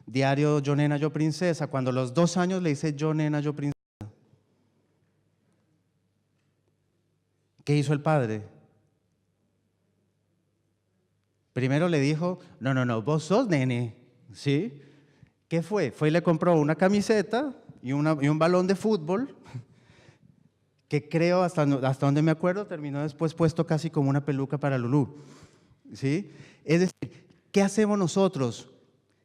diario Yo Nena, Yo Princesa, cuando a los 2 años le dice Yo Nena, Yo Princesa. ¿Qué hizo el padre? Primero le dijo, no, vos sos nene, ¿sí? ¿Qué fue? Fue y le compró una camiseta y un balón de fútbol, que creo, hasta donde me acuerdo, terminó después puesto casi como una peluca para Lulú, ¿sí? Es decir, ¿qué hacemos nosotros?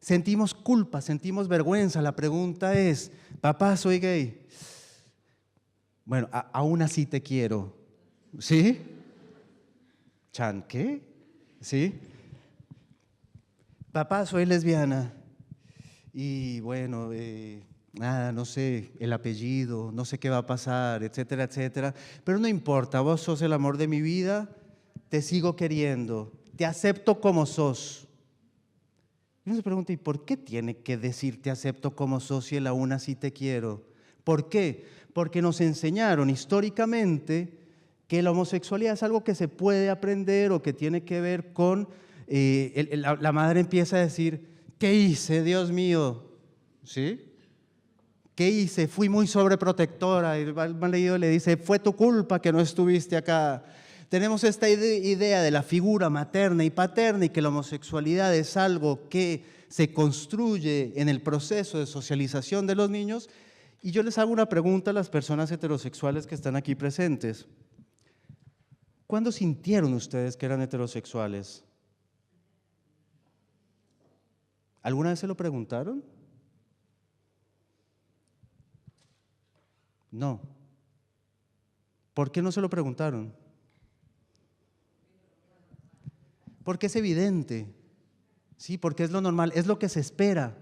Sentimos culpa, sentimos vergüenza. La pregunta es, papá, soy gay. Bueno, aún así te quiero. ¿Sí? ¿Chan qué? ¿Sí? Papá, soy lesbiana. Y bueno, nada, no sé, el apellido, no sé qué va a pasar, etcétera, etcétera. Pero no importa, vos sos el amor de mi vida, te sigo queriendo. Te acepto como sos. Y uno se pregunta, ¿y por qué tiene que decir te acepto como sos si él aún así te quiero? ¿Por qué? Porque nos enseñaron históricamente que la homosexualidad es algo que se puede aprender o que tiene que ver con… la madre empieza a decir, ¿qué hice, Dios mío? ¿Sí? ¿Qué hice? Fui muy sobreprotectora. El mal leído le dice, fue tu culpa que no estuviste acá. Tenemos esta idea de la figura materna y paterna y que la homosexualidad es algo que se construye en el proceso de socialización de los niños. Y yo les hago una pregunta a las personas heterosexuales que están aquí presentes. ¿Cuándo sintieron ustedes que eran heterosexuales? ¿Alguna vez se lo preguntaron? No. ¿Por qué no se lo preguntaron? Porque es evidente, ¿sí? Porque es lo normal, es lo que se espera,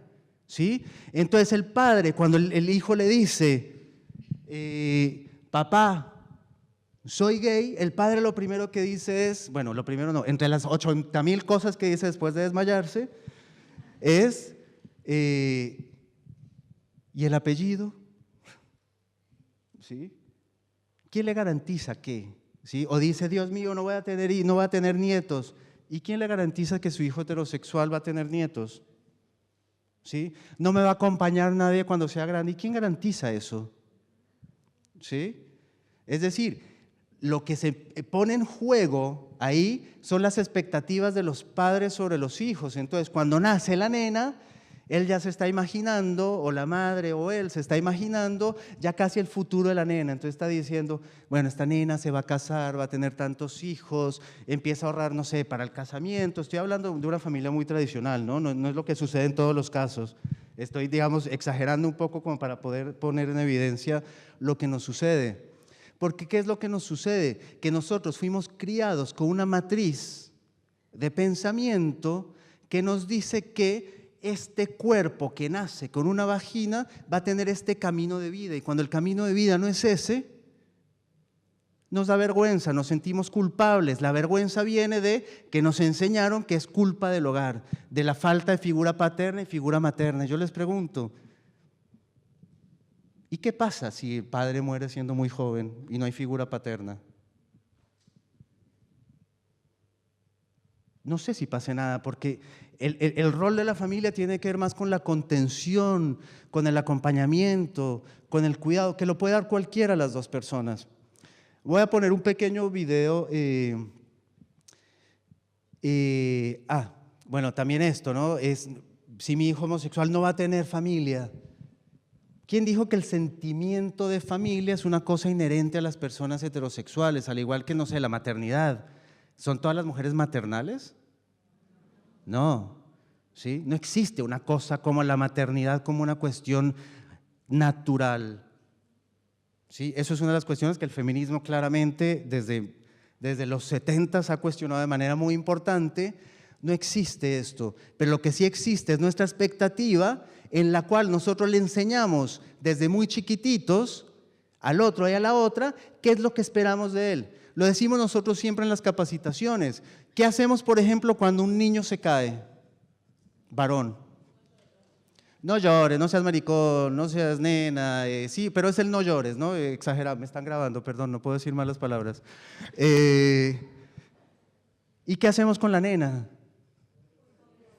¿sí? Entonces el padre, cuando el hijo le dice, papá, soy gay, el padre lo primero que dice es, bueno, lo primero no, entre las 80,000 cosas que dice después de desmayarse, es, ¿y el apellido? ¿Sí? ¿Quién le garantiza qué? ¿Sí? O dice, Dios mío, no voy a tener nietos. ¿Y quién le garantiza que su hijo heterosexual va a tener nietos? ¿Sí? No me va a acompañar nadie cuando sea grande. ¿Y quién garantiza eso? ¿Sí? Es decir, lo que se pone en juego ahí son las expectativas de los padres sobre los hijos. Entonces, cuando nace la nena, él ya se está imaginando, o la madre o él se está imaginando ya casi el futuro de la nena. Entonces está diciendo, bueno, esta nena se va a casar, va a tener tantos hijos, empieza a ahorrar, no sé, para el casamiento. Estoy hablando de una familia muy tradicional, ¿no? No es lo que sucede en todos los casos. Estoy, digamos, exagerando un poco como para poder poner en evidencia lo que nos sucede. Porque ¿qué es lo que nos sucede? Que nosotros fuimos criados con una matriz de pensamiento que nos dice que este cuerpo que nace con una vagina va a tener este camino de vida, y cuando el camino de vida no es ese, nos da vergüenza, nos sentimos culpables. La vergüenza viene de que nos enseñaron que es culpa del hogar, de la falta de figura paterna y figura materna. Yo les pregunto, ¿y qué pasa si el padre muere siendo muy joven y no hay figura paterna? No sé si pase nada, porque el rol de la familia tiene que ver más con la contención, con el acompañamiento, con el cuidado, que lo puede dar cualquiera de las dos personas. Voy a poner un pequeño video. Bueno, también esto, ¿no? Si mi hijo homosexual no va a tener familia. ¿Quién dijo que el sentimiento de familia es una cosa inherente a las personas heterosexuales, al igual que, no sé, la maternidad? ¿Son todas las mujeres maternales? No, ¿sí? No existe una cosa como la maternidad como una cuestión natural, ¿sí? Eso es una de las cuestiones que el feminismo claramente desde los 70s ha cuestionado de manera muy importante. No existe esto, pero lo que sí existe es nuestra expectativa, en la cual nosotros le enseñamos desde muy chiquititos al otro y a la otra qué es lo que esperamos de él. Lo decimos nosotros siempre en las capacitaciones. ¿Qué hacemos, por ejemplo, cuando un niño se cae? Varón. No llores, no seas maricón, no seas nena. Sí, pero es el no llores, ¿no? Exagerado, me están grabando, perdón, no puedo decir malas palabras. ¿Y qué hacemos con la nena?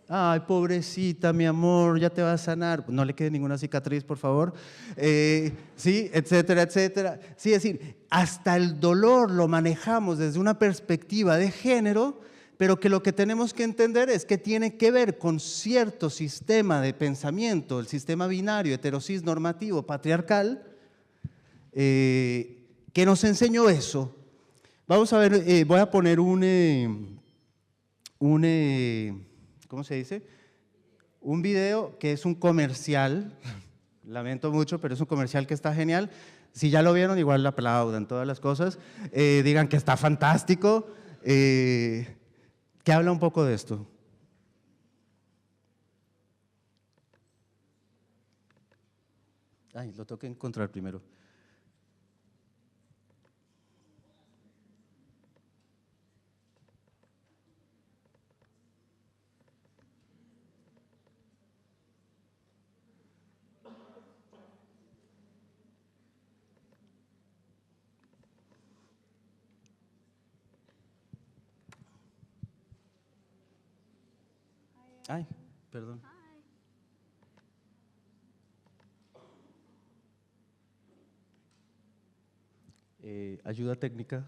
Ay, pobrecita, mi amor, ya te va a sanar. No le quede ninguna cicatriz, por favor. Sí, etcétera, etcétera. Sí, es decir, hasta el dolor lo manejamos desde una perspectiva de género, pero que lo que tenemos que entender es que tiene que ver con cierto sistema de pensamiento, el sistema binario, heterosis normativo, patriarcal, que nos enseñó eso. Vamos a ver, voy a poner ¿cómo se dice? Un video que es un comercial, lamento mucho, pero es un comercial que está genial. Si ya lo vieron, igual le aplaudan todas las cosas, digan que está fantástico, que habla un poco de esto. Ay, lo tengo que encontrar primero. Ay, perdón. Ayuda técnica.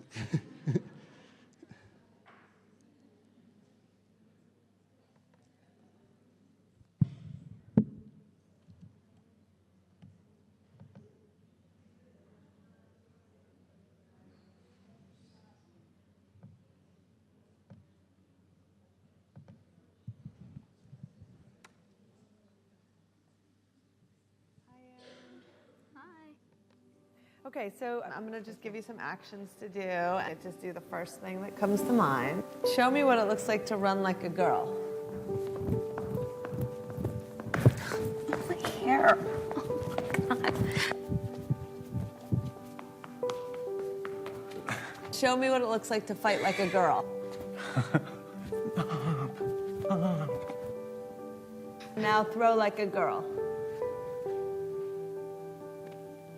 Okay, so I'm going to just give you some actions to do. I just do the first thing that comes to mind. Show me what it looks like to run like a girl. My hair. Oh my God. Show me what it looks like to fight like a girl. Now throw like a girl.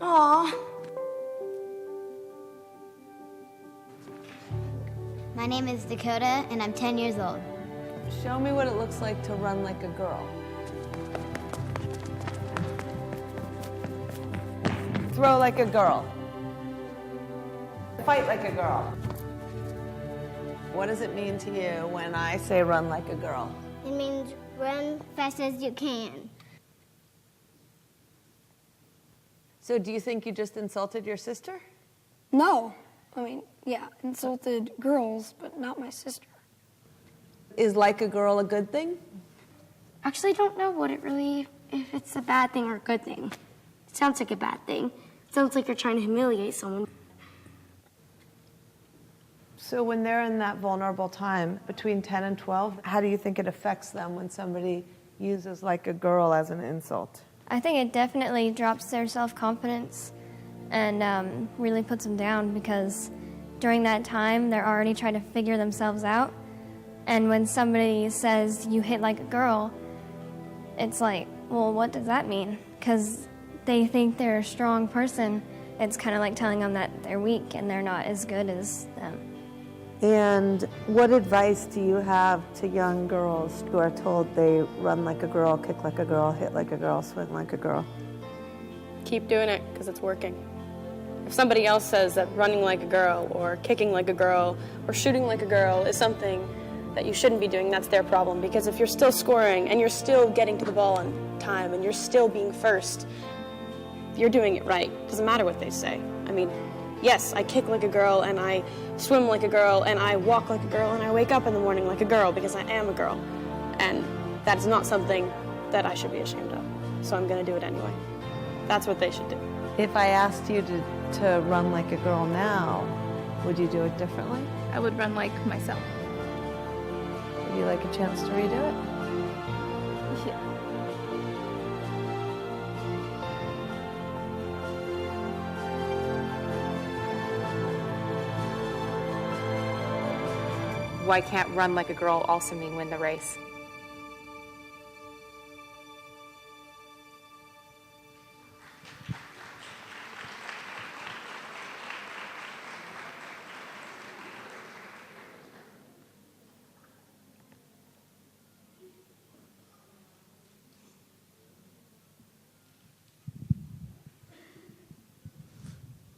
Aw. My name is Dakota, and I'm 10 years old. Show me what it looks like to run like a girl. Throw like a girl. Fight like a girl. What does it mean to you when I say run like a girl? It means run fast as you can. So do you think you just insulted your sister? No. I mean, yeah, insulted girls, but not my sister. Is like a girl a good thing? Actually, I don't know if it's a bad thing or a good thing. It sounds like a bad thing. It sounds like you're trying to humiliate someone. So when they're in that vulnerable time between 10 and 12, how do you think it affects them when somebody uses like a girl as an insult? I think it definitely drops their self-confidence and really puts them down, because during that time they're already trying to figure themselves out, and when somebody says you hit like a girl, it's like, well, what does that mean? Because they think they're a strong person. It's kind of like telling them that they're weak and they're not as good as them. And what advice do you have to young girls who are told they run like a girl, kick like a girl, hit like a girl, swing like a girl? Keep doing it, because it's working. If somebody else says that running like a girl or kicking like a girl or shooting like a girl is something that you shouldn't be doing, that's their problem. Because if you're still scoring and you're still getting to the ball on time and you're still being first, you're doing it right. Doesn't matter what they say. I mean, yes, I kick like a girl and I swim like a girl and I walk like a girl and I wake up in the morning like a girl because I am a girl. And that is not something that I should be ashamed of. So I'm going to do it anyway. That's what they should do. If I asked you to run like a girl now, would you do it differently? I would run like myself. Would you like a chance to redo it? Yeah. Why can't run like a girl also mean win the race?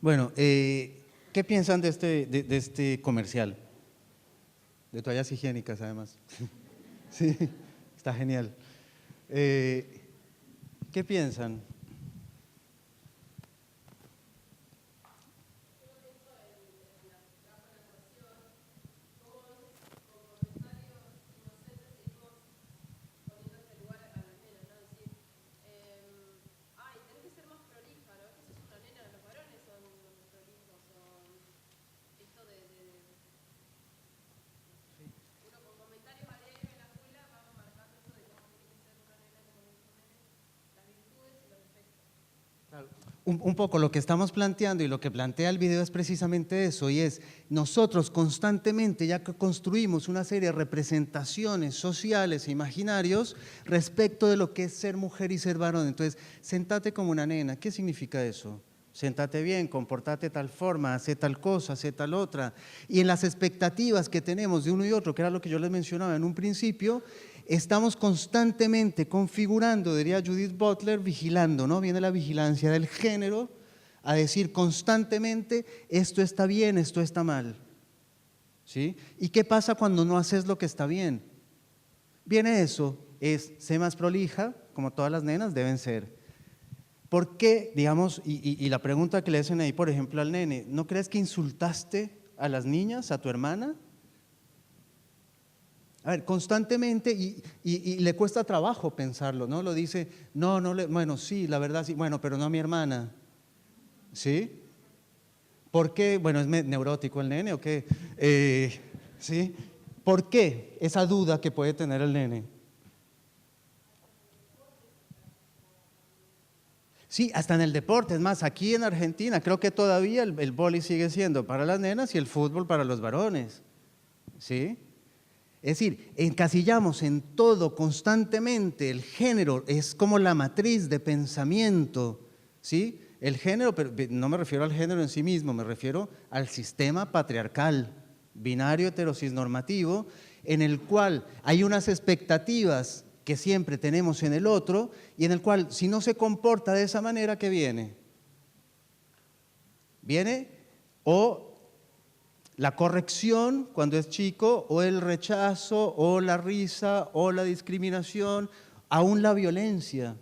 Bueno, ¿qué piensan de este comercial? De toallas higiénicas, además. Sí, está genial. ¿Qué piensan? Un poco lo que estamos planteando y lo que plantea el video es precisamente eso, y es nosotros constantemente, ya que construimos una serie de representaciones sociales e imaginarios respecto de lo que es ser mujer y ser varón. Entonces, sentate como una nena. ¿Qué significa eso? Séntate bien, comportate de tal forma, hace tal cosa, hace tal otra. Y en las expectativas que tenemos de uno y otro, que era lo que yo les mencionaba en un principio, estamos constantemente configurando, diría Judith Butler, vigilando, ¿no? Viene la vigilancia del género a decir constantemente esto está bien, esto está mal. ¿Sí? ¿Y qué pasa cuando no haces lo que está bien? Viene eso, es sé más prolija, como todas las nenas deben ser. ¿Por qué, digamos, y la pregunta que le hacen ahí, por ejemplo, al nene, ¿no crees que insultaste a las niñas, a tu hermana? A ver, constantemente, y le cuesta trabajo pensarlo, ¿no? Lo dice, bueno, sí, la verdad sí, bueno, pero no a mi hermana, ¿sí? ¿Por qué? Bueno, ¿es neurótico el nene o qué? ¿Sí? ¿Por qué esa duda que puede tener el nene? Sí, hasta en el deporte. Es más, aquí en Argentina creo que todavía el vóley sigue siendo para las nenas y el fútbol para los varones. ¿Sí? Es decir, encasillamos en todo constantemente. El género es como la matriz de pensamiento. ¿Sí? El género, pero no me refiero al género en sí mismo, me refiero al sistema patriarcal, binario heterocisnormativo, en el cual hay unas expectativas que siempre tenemos en el otro y en el cual si no se comporta de esa manera, ¿qué viene? Viene o la corrección cuando es chico, o el rechazo, o la risa, o la discriminación, aún la violencia.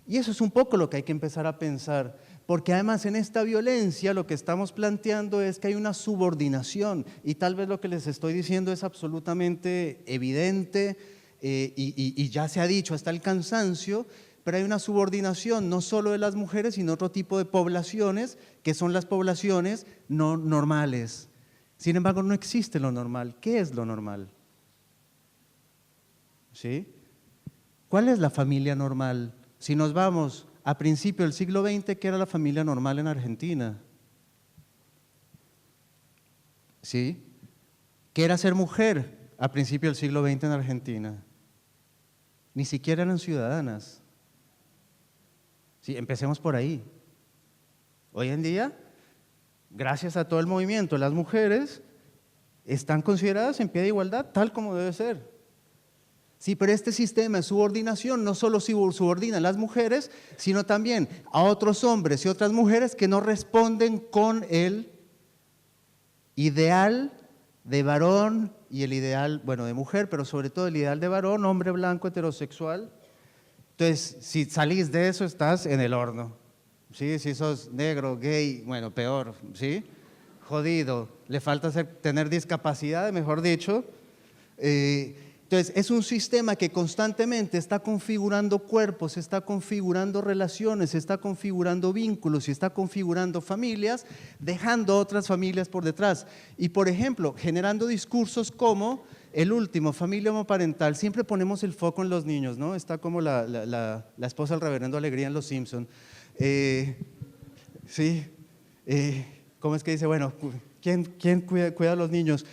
Y eso es un poco lo que hay que empezar a pensar, porque además en esta violencia lo que estamos planteando es que hay una subordinación, y tal vez lo que les estoy diciendo es absolutamente evidente, y ya se ha dicho hasta el cansancio, pero hay una subordinación no solo de las mujeres, sino otro tipo de poblaciones, que son las poblaciones no normales. Sin embargo, no existe lo normal. ¿Qué es lo normal? ¿Sí? ¿Cuál es la familia normal? Si nos vamos a principios del siglo XX, ¿qué era la familia normal en Argentina? ¿Sí? ¿Qué era ser mujer a principios del siglo XX en Argentina? Ni siquiera eran ciudadanas. Sí, empecemos por ahí. Hoy en día, gracias a todo el movimiento, las mujeres están consideradas en pie de igualdad, tal como debe ser. Sí, pero este sistema de subordinación no solo subordina a las mujeres, sino también a otros hombres y otras mujeres que no responden con el ideal de varón y el ideal, bueno, de mujer, pero sobre todo el ideal de varón, hombre blanco, heterosexual. Entonces, si salís de eso, estás en el horno. ¿Sí? Si sos negro, gay, bueno, peor, ¿sí? Jodido, le falta tener discapacidad, mejor dicho. Entonces, es un sistema que constantemente está configurando cuerpos, está configurando relaciones, está configurando vínculos y está configurando familias, dejando otras familias por detrás. Y, por ejemplo, generando discursos como el último, familia homoparental. Siempre ponemos el foco en los niños, ¿no? Está como la esposa del reverendo Alegría en Los Simpson. Sí, ¿cómo es que dice? Bueno, ¿quién cuida a los niños?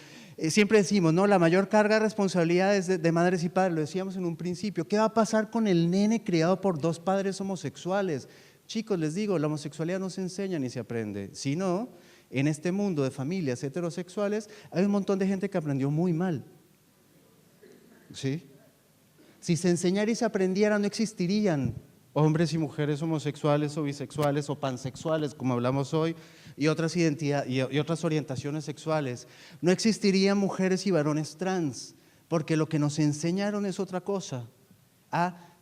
Siempre decimos, ¿no? La mayor carga de responsabilidad es de madres y padres, lo decíamos en un principio. ¿Qué va a pasar con el nene criado por dos padres homosexuales? Chicos, les digo, la homosexualidad no se enseña ni se aprende, sino en este mundo de familias heterosexuales hay un montón de gente que aprendió muy mal. ¿Sí? Si se enseñara y se aprendiera, no existirían hombres y mujeres homosexuales o bisexuales o pansexuales, como hablamos hoy, y otras identidades y otras orientaciones sexuales. No existirían mujeres y varones trans, porque lo que nos enseñaron es otra cosa.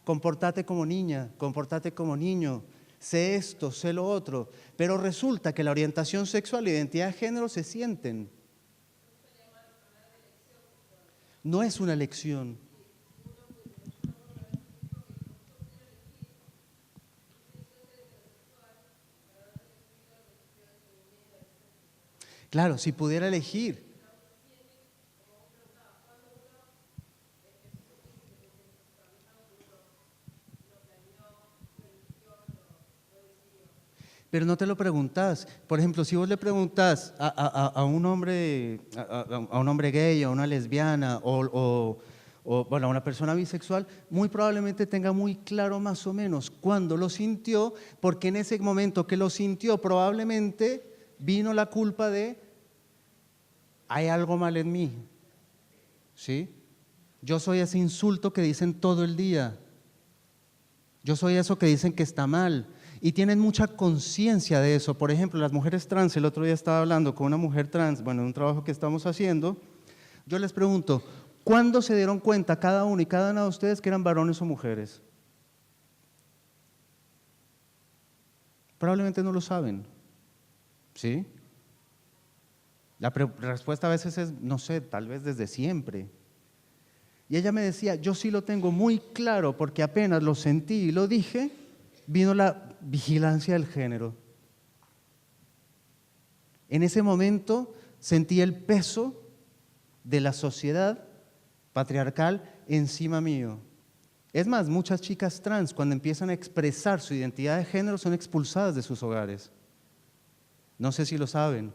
Comportate como niña, comportate como niño, sé esto, sé lo otro. Pero resulta que la orientación sexual e identidad de género se sienten. No es una elección. Claro, si pudiera elegir. Pero no te lo preguntas. Por ejemplo, si vos le preguntas a un hombre, a un hombre gay, a una lesbiana o bueno, a una persona bisexual, muy probablemente tenga muy claro más o menos cuándo lo sintió, porque en ese momento que lo sintió probablemente vino la culpa de hay algo mal en mí. ¿Sí? Yo soy ese insulto que dicen todo el día. Yo soy eso que dicen que está mal. Y tienen mucha conciencia de eso. Por ejemplo, las mujeres trans, el otro día estaba hablando con una mujer trans, bueno, en un trabajo que estamos haciendo, yo les pregunto, ¿cuándo se dieron cuenta cada uno y cada una de ustedes que eran varones o mujeres? Probablemente no lo saben. ¿Sí? La respuesta a veces es, no sé, tal vez desde siempre. Y ella me decía, yo sí lo tengo muy claro porque apenas lo sentí y lo dije, vino la vigilancia del género. En ese momento sentí el peso de la sociedad patriarcal encima mío. Es más, muchas chicas trans, cuando empiezan a expresar su identidad de género, son expulsadas de sus hogares. No sé si lo saben,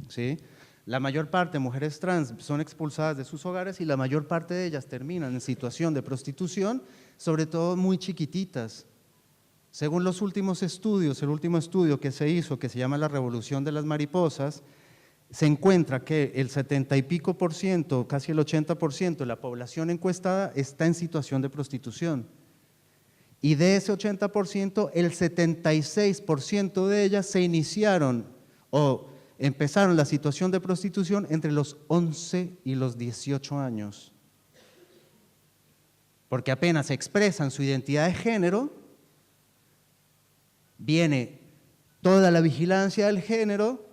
¿sí? La mayor parte de mujeres trans son expulsadas de sus hogares y la mayor parte de ellas terminan en situación de prostitución, sobre todo muy chiquititas. Según los últimos estudios, el último estudio que se hizo, que se llama La Revolución de las Mariposas, se encuentra que el 70 y pico por ciento, casi el 80% de la población encuestada está en situación de prostitución. Y de ese 80%, el 76% de ellas se iniciaron o empezaron la situación de prostitución entre los 11 y los 18 años. Porque apenas expresan su identidad de género, viene toda la vigilancia del género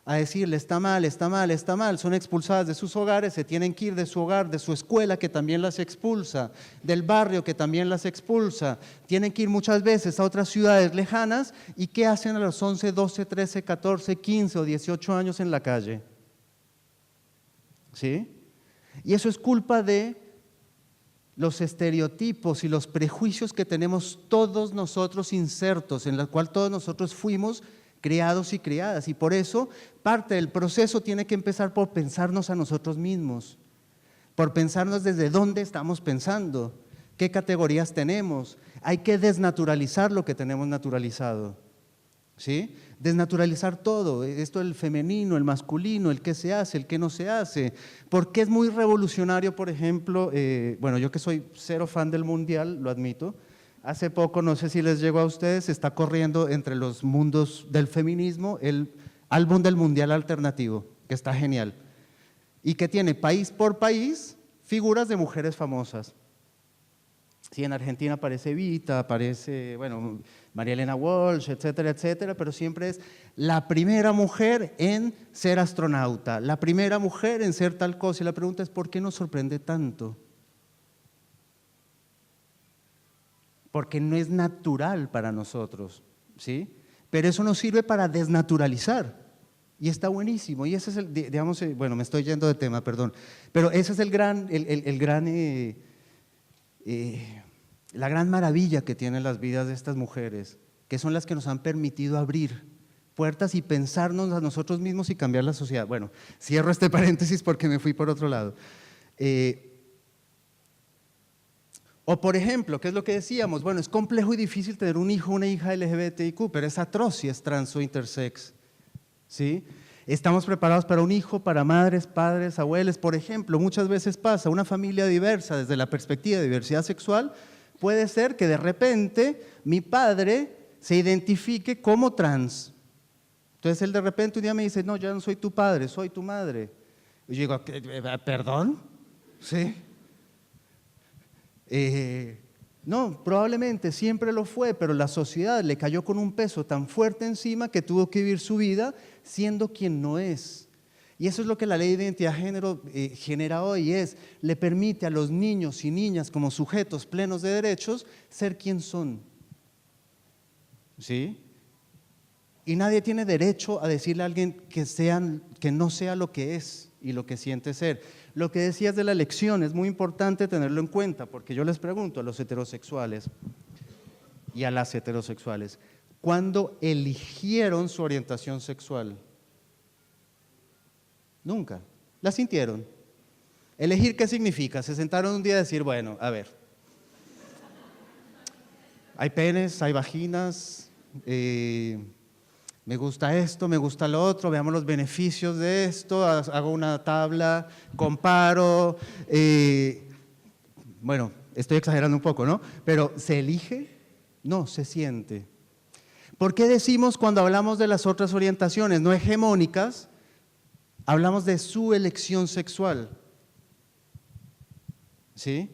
a decirle está mal, está mal, está mal, son expulsadas de sus hogares, se tienen que ir de su hogar, de su escuela que también las expulsa, del barrio que también las expulsa, tienen que ir muchas veces a otras ciudades lejanas y ¿qué hacen a los 11, 12, 13, 14, 15 o 18 años en la calle? ¿Sí? Y eso es culpa de los estereotipos y los prejuicios que tenemos todos nosotros insertos, en los cuales todos nosotros fuimos criados y criadas, y por eso parte del proceso tiene que empezar por pensarnos a nosotros mismos, por pensarnos desde dónde estamos pensando, qué categorías tenemos. Hay que desnaturalizar lo que tenemos naturalizado, ¿sí? Desnaturalizar todo, esto del femenino, el masculino, el qué se hace, el qué no se hace, porque es muy revolucionario, por ejemplo, bueno, yo que soy cero fan del mundial, lo admito. Hace poco, no sé si les llegó a ustedes, está corriendo entre los mundos del feminismo el álbum del Mundial Alternativo, que está genial, y que tiene país por país figuras de mujeres famosas. Sí, en Argentina aparece Evita, aparece, bueno, María Elena Walsh, etcétera, etcétera, pero siempre es la primera mujer en ser astronauta, la primera mujer en ser tal cosa, y la pregunta es, ¿por qué nos sorprende tanto? Porque no es natural para nosotros, ¿sí? Pero eso nos sirve para desnaturalizar, y está buenísimo, y ese es el, digamos, bueno, me estoy yendo de tema, perdón, pero ese es la gran maravilla que tienen las vidas de estas mujeres, que son las que nos han permitido abrir puertas y pensarnos a nosotros mismos y cambiar la sociedad. Bueno, cierro este paréntesis porque me fui por otro lado. O por ejemplo, ¿qué es lo que decíamos? Bueno, es complejo y difícil tener un hijo o una hija LGBTIQ, pero es atroz si es trans o intersex, ¿sí? Estamos preparados para un hijo, para madres, padres, abuelos. Por ejemplo, muchas veces pasa, una familia diversa desde la perspectiva de diversidad sexual, puede ser que de repente mi padre se identifique como trans. Entonces él de repente un día me dice, no, ya no soy tu padre, soy tu madre. Y yo digo, ¿perdón? ¿Sí? No, probablemente siempre lo fue, pero la sociedad le cayó con un peso tan fuerte encima que tuvo que vivir su vida siendo quien no es. Y eso es lo que la ley de identidad de género genera hoy, le permite a los niños y niñas como sujetos plenos de derechos ser quien son. ¿Sí? Y nadie tiene derecho a decirle a alguien que no sea lo que es y lo que siente ser. Lo que decías de la elección es muy importante tenerlo en cuenta, porque yo les pregunto a los heterosexuales y a las heterosexuales, ¿cuándo eligieron su orientación sexual? Nunca. ¿La sintieron? ¿Elegir qué significa? Se sentaron un día a decir, bueno, a ver, hay penes, hay vaginas, me gusta esto, me gusta lo otro, veamos los beneficios de esto, hago una tabla, comparo, bueno, estoy exagerando un poco, ¿no? Pero ¿se elige? No, se siente. ¿Por qué decimos cuando hablamos de las otras orientaciones no hegemónicas, hablamos de su elección sexual? ¿Sí?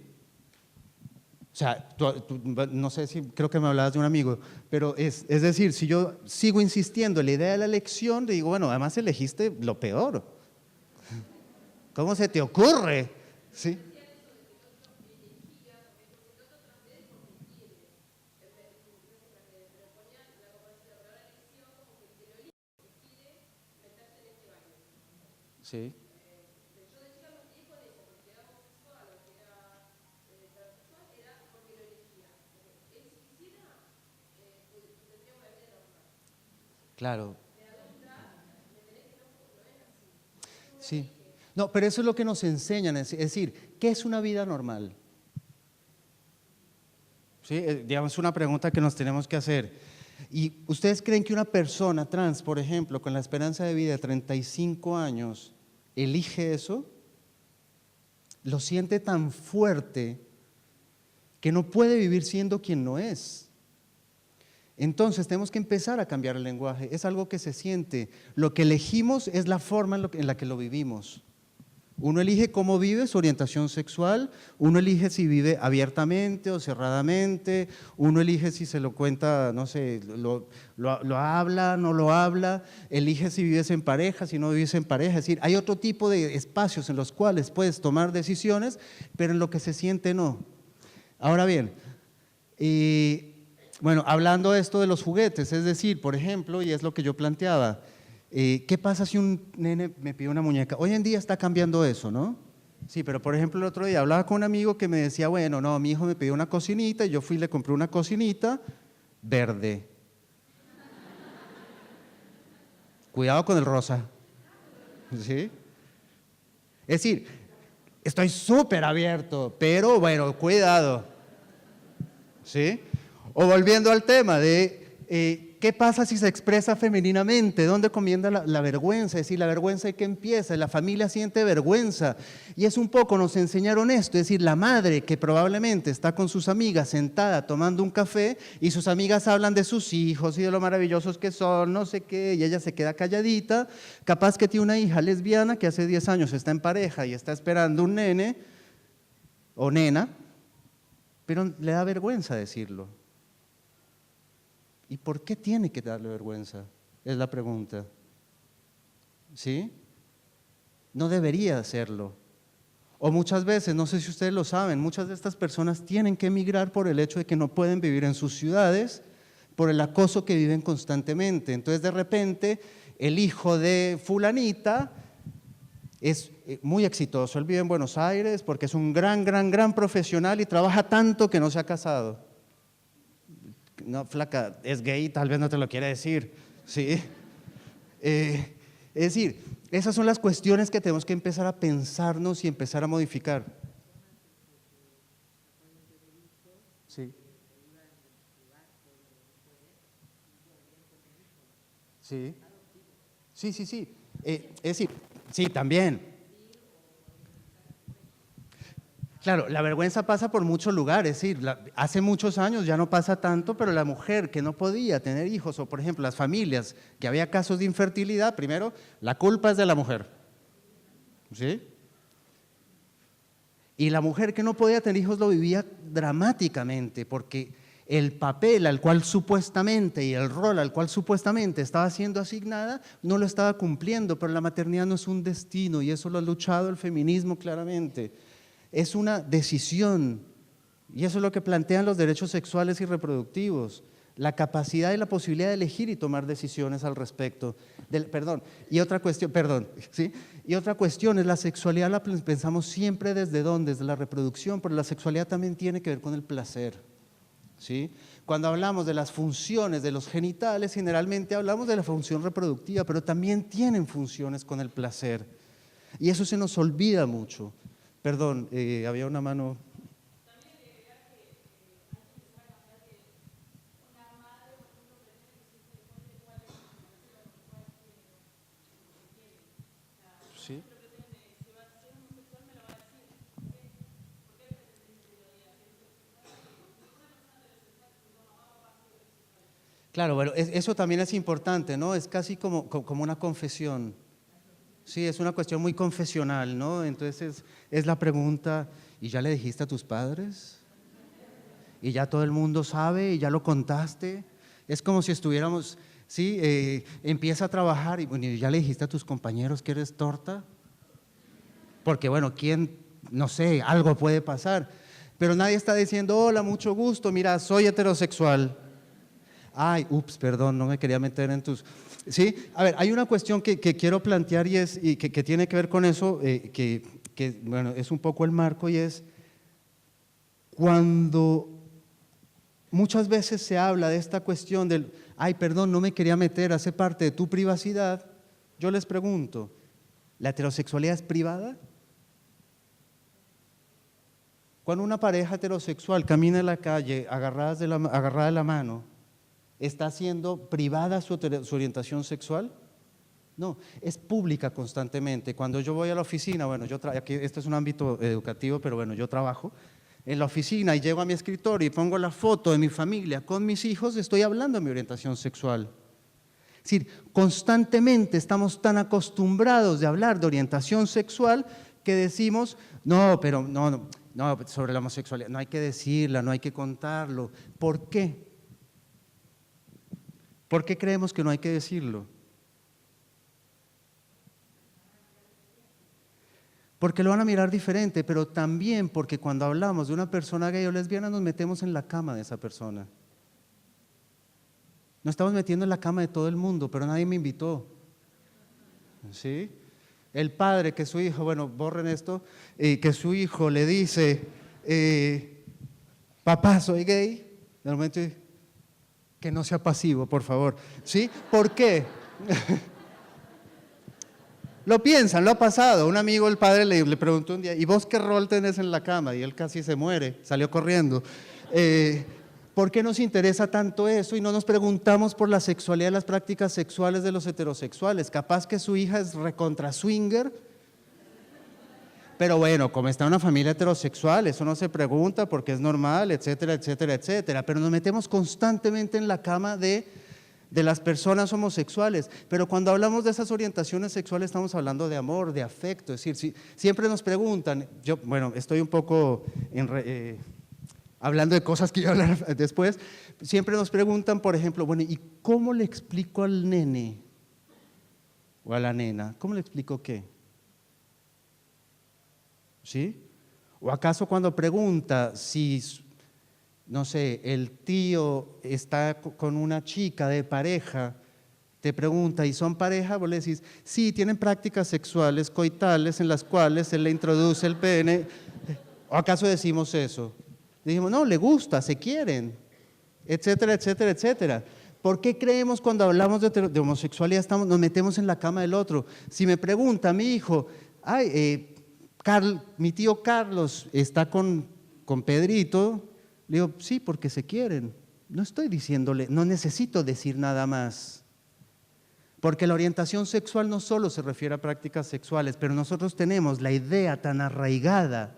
O sea, no sé si, creo que me hablabas de un amigo, pero es decir, si yo sigo insistiendo en la idea de la elección, le digo, bueno, además elegiste lo peor. ¿Cómo se te ocurre? ¿Sí? Sí. Claro. Sí. No, pero eso es lo que nos enseñan, es decir, ¿qué es una vida normal? Sí, digamos, una pregunta que nos tenemos que hacer. ¿Y ustedes creen que una persona trans, por ejemplo, con la esperanza de vida de 35 años, elige eso? Lo siente tan fuerte que no puede vivir siendo quien no es. Entonces tenemos que empezar a cambiar el lenguaje, es algo que se siente. Lo que elegimos es la forma en la que lo vivimos. Uno elige cómo vive su orientación sexual, uno elige si vive abiertamente o cerradamente, uno elige si se lo cuenta, no sé, lo habla, no lo habla, elige si vives en pareja, si no vives en pareja. Es decir, hay otro tipo de espacios en los cuales puedes tomar decisiones, pero en lo que se siente no. Ahora bien, bueno, hablando de esto de los juguetes, es decir, por ejemplo, y es lo que yo planteaba, ¿qué pasa si un nene me pide una muñeca? Hoy en día está cambiando eso, ¿no? Sí, pero por ejemplo el otro día hablaba con un amigo que me decía, bueno, no, mi hijo me pidió una cocinita y yo fui y le compré una cocinita verde. Cuidado con el rosa. ¿Sí? Es decir, estoy súper abierto, pero bueno, cuidado. ¿Sí? O volviendo al tema de ¿qué pasa si se expresa femeninamente? ¿Dónde comienza la vergüenza? Es decir, la vergüenza de qué empieza, la familia siente vergüenza. Y es un poco, nos enseñaron esto, es decir, la madre que probablemente está con sus amigas sentada tomando un café y sus amigas hablan de sus hijos y de lo maravillosos que son, no sé qué, y ella se queda calladita, capaz que tiene una hija lesbiana que hace 10 años está en pareja y está esperando un nene o nena, pero le da vergüenza decirlo. ¿Y por qué tiene que darle vergüenza? Es la pregunta. ¿Sí? No debería hacerlo. O muchas veces, no sé si ustedes lo saben, muchas de estas personas tienen que emigrar por el hecho de que no pueden vivir en sus ciudades, por el acoso que viven constantemente. Entonces, de repente, el hijo de fulanita es muy exitoso. Él vive en Buenos Aires porque es un gran profesional y trabaja tanto que no se ha casado. No, flaca, es gay, tal vez no te lo quiere decir, ¿sí? Es decir, esas son las cuestiones que tenemos que empezar a pensarnos y empezar a modificar. Sí. Sí. Sí. Es decir, sí, también. Claro, la vergüenza pasa por muchos lugares, sí, hace muchos años ya no pasa tanto, pero la mujer que no podía tener hijos, o por ejemplo las familias que había casos de infertilidad, primero, la culpa es de la mujer, ¿sí? Y la mujer que no podía tener hijos lo vivía dramáticamente, porque el papel al cual supuestamente y el rol al cual supuestamente estaba siendo asignada no lo estaba cumpliendo, pero la maternidad no es un destino y eso lo ha luchado el feminismo claramente. Es una decisión, y eso es lo que plantean los derechos sexuales y reproductivos, la capacidad y la posibilidad de elegir y tomar decisiones al respecto. Y otra cuestión es la sexualidad, la pensamos siempre desde dónde, desde la reproducción, pero la sexualidad también tiene que ver con el placer. ¿Sí? Cuando hablamos de las funciones de los genitales, generalmente hablamos de la función reproductiva, pero también tienen funciones con el placer, y eso se nos olvida mucho. Perdón, había una mano. Sí. Claro, bueno, eso también es importante, ¿no? Es casi como una confesión. Sí, es una cuestión muy confesional, ¿no? Entonces es la pregunta, ¿y ya le dijiste a tus padres? ¿Y ya todo el mundo sabe? ¿Y ya lo contaste? Es como si estuviéramos, sí, empieza a trabajar y bueno, ¿ya le dijiste a tus compañeros que eres torta? Porque bueno, no sé, algo puede pasar, pero nadie está diciendo, hola, mucho gusto, mira, soy heterosexual. Ay, ups, perdón, no me quería meter en tus... Sí, a ver, hay una cuestión que quiero plantear y que tiene que ver con eso, bueno, es un poco el marco, y es cuando muchas veces se habla de esta cuestión del, ay, perdón, no me quería meter, hace parte de tu privacidad. Yo les pregunto, ¿la heterosexualidad es privada? Cuando una pareja heterosexual camina en la calle agarrada de la mano, ¿está siendo privada su orientación sexual? No, es pública constantemente. Cuando yo voy a la oficina, bueno, aquí este es un ámbito educativo, pero bueno, yo trabajo en la oficina y llego a mi escritorio y pongo la foto de mi familia con mis hijos, estoy hablando de mi orientación sexual. Es decir, constantemente estamos tan acostumbrados de hablar de orientación sexual que decimos, no, pero no, sobre la homosexualidad, no hay que decirla, no hay que contarlo. ¿Por qué? ¿Por qué creemos que no hay que decirlo? Porque lo van a mirar diferente, pero también porque cuando hablamos de una persona gay o lesbiana nos metemos en la cama de esa persona. Nos estamos metiendo en la cama de todo el mundo, pero nadie me invitó. ¿Sí? El padre que su hijo, bueno, borren esto, que su hijo le dice, papá, soy gay, normalmente que no sea pasivo, por favor. ¿Sí? ¿Por qué? Lo piensan, lo ha pasado. Un amigo, el padre, le preguntó un día, ¿y vos qué rol tenés en la cama? Y él casi se muere, salió corriendo. ¿Por qué nos interesa tanto eso y no nos preguntamos por la sexualidad y las prácticas sexuales de los heterosexuales? Capaz que su hija es recontra swinger, pero bueno, como está en una familia heterosexual, eso no se pregunta porque es normal, etcétera, etcétera, etcétera. Pero nos metemos constantemente en la cama de las personas homosexuales, pero cuando hablamos de esas orientaciones sexuales estamos hablando de amor, de afecto, es decir, siempre nos preguntan, yo, bueno, estoy un poco hablando de cosas que voy a hablar después, siempre nos preguntan, por ejemplo, bueno, ¿y cómo le explico al nene o a la nena? ¿Cómo le explico qué? ¿Sí? ¿O acaso cuando pregunta si, no sé, el tío está con una chica de pareja, te pregunta, ¿y son pareja? Vos le decís, sí, tienen prácticas sexuales, coitales, en las cuales él le introduce el pene. ¿O acaso decimos eso? Dijimos, no, le gusta, se quieren, etcétera, etcétera, etcétera. ¿Por qué creemos cuando hablamos de homosexualidad nos metemos en la cama del otro? Si me pregunta mi hijo, ay, mi tío Carlos está con Pedrito, le digo, sí, porque se quieren. No estoy diciéndole, no necesito decir nada más. Porque la orientación sexual no solo se refiere a prácticas sexuales, pero nosotros tenemos la idea tan arraigada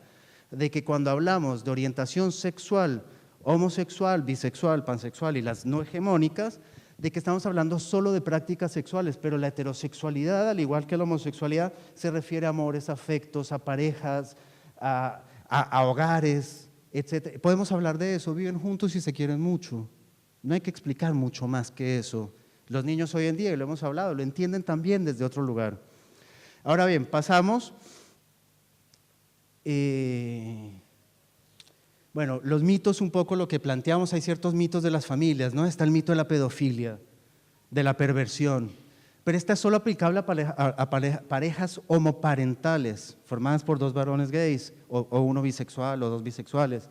de que cuando hablamos de orientación sexual, homosexual, bisexual, pansexual y las no hegemónicas, de que estamos hablando solo de prácticas sexuales, pero la heterosexualidad, al igual que la homosexualidad, se refiere a amores, afectos, a parejas, a hogares, etc. Podemos hablar de eso, viven juntos y se quieren mucho. No hay que explicar mucho más que eso. Los niños hoy en día, y lo hemos hablado, lo entienden también desde otro lugar. Ahora bien, pasamos. Bueno, los mitos, un poco lo que planteamos, hay ciertos mitos de las familias, ¿no? Está el mito de la pedofilia, de la perversión, pero esta es solo aplicable a parejas homoparentales, formadas por dos varones gays, o uno bisexual, o dos bisexuales.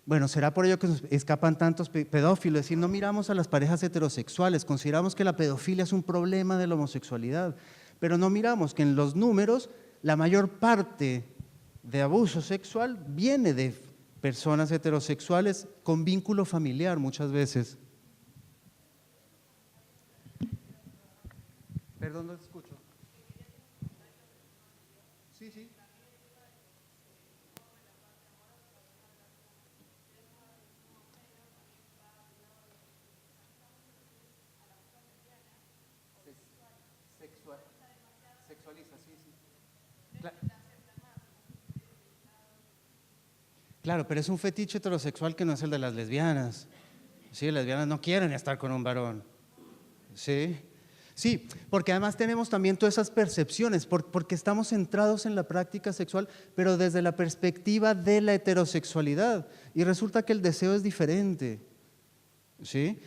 Bueno, será por ello que nos escapan tantos pedófilos, es decir, no miramos a las parejas heterosexuales, consideramos que la pedofilia es un problema de la homosexualidad, pero no miramos que en los números la mayor parte de abuso sexual viene de personas heterosexuales con vínculo familiar muchas veces. Perdón, no te escucho. Sí, sí. Sexualiza, sí, sí. Claro, pero es un fetiche heterosexual que no es el de las lesbianas. Sí, las lesbianas no quieren estar con un varón. Sí, sí, porque además tenemos también todas esas percepciones, porque estamos centrados en la práctica sexual, pero desde la perspectiva de la heterosexualidad. Y resulta que el deseo es diferente. ¿Sí?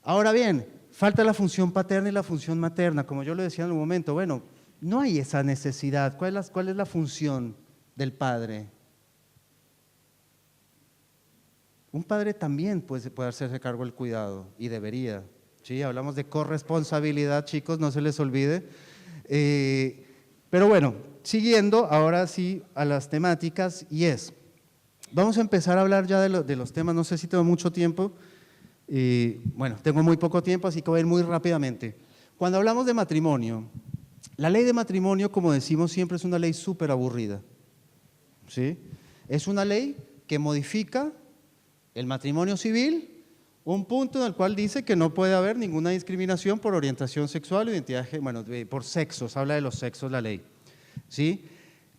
Ahora bien, falta la función paterna y la función materna, como yo lo decía en un momento. Bueno, no hay esa necesidad. ¿Cuál es la función del padre? Un padre también puede hacerse cargo del cuidado, y debería. ¿Sí? Hablamos de corresponsabilidad, chicos, no se les olvide. Pero bueno, siguiendo ahora sí a las temáticas, vamos a empezar a hablar ya de los temas. No sé si tengo mucho tiempo. Bueno, tengo muy poco tiempo, así que voy a ir muy rápidamente. Cuando hablamos de matrimonio, la ley de matrimonio, como decimos siempre, es una ley súper aburrida. ¿Sí? Es una ley que modifica el matrimonio civil, un punto en el cual dice que no puede haber ninguna discriminación por orientación sexual o identidad, bueno, por sexos, habla de los sexos la ley. ¿Sí?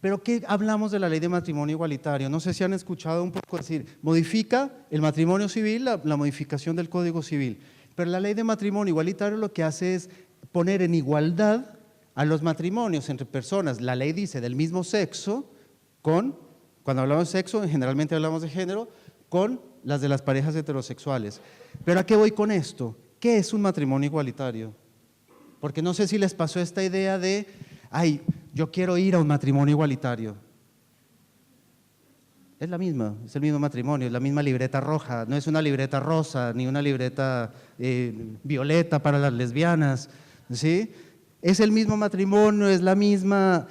Pero ¿qué hablamos de la ley de matrimonio igualitario? No sé si han escuchado un poco decir, modifica el matrimonio civil, la modificación del Código Civil. Pero la ley de matrimonio igualitario lo que hace es poner en igualdad a los matrimonios entre personas, la ley dice del mismo sexo, cuando hablamos de sexo, generalmente hablamos de género, con las de las parejas heterosexuales. ¿Pero a qué voy con esto? ¿Qué es un matrimonio igualitario? Porque no sé si les pasó esta idea de, ay, yo quiero ir a un matrimonio igualitario. Es la misma, es el mismo matrimonio, es la misma libreta roja, no es una libreta rosa, ni una libreta violeta para las lesbianas, ¿sí? Es el mismo matrimonio, es la misma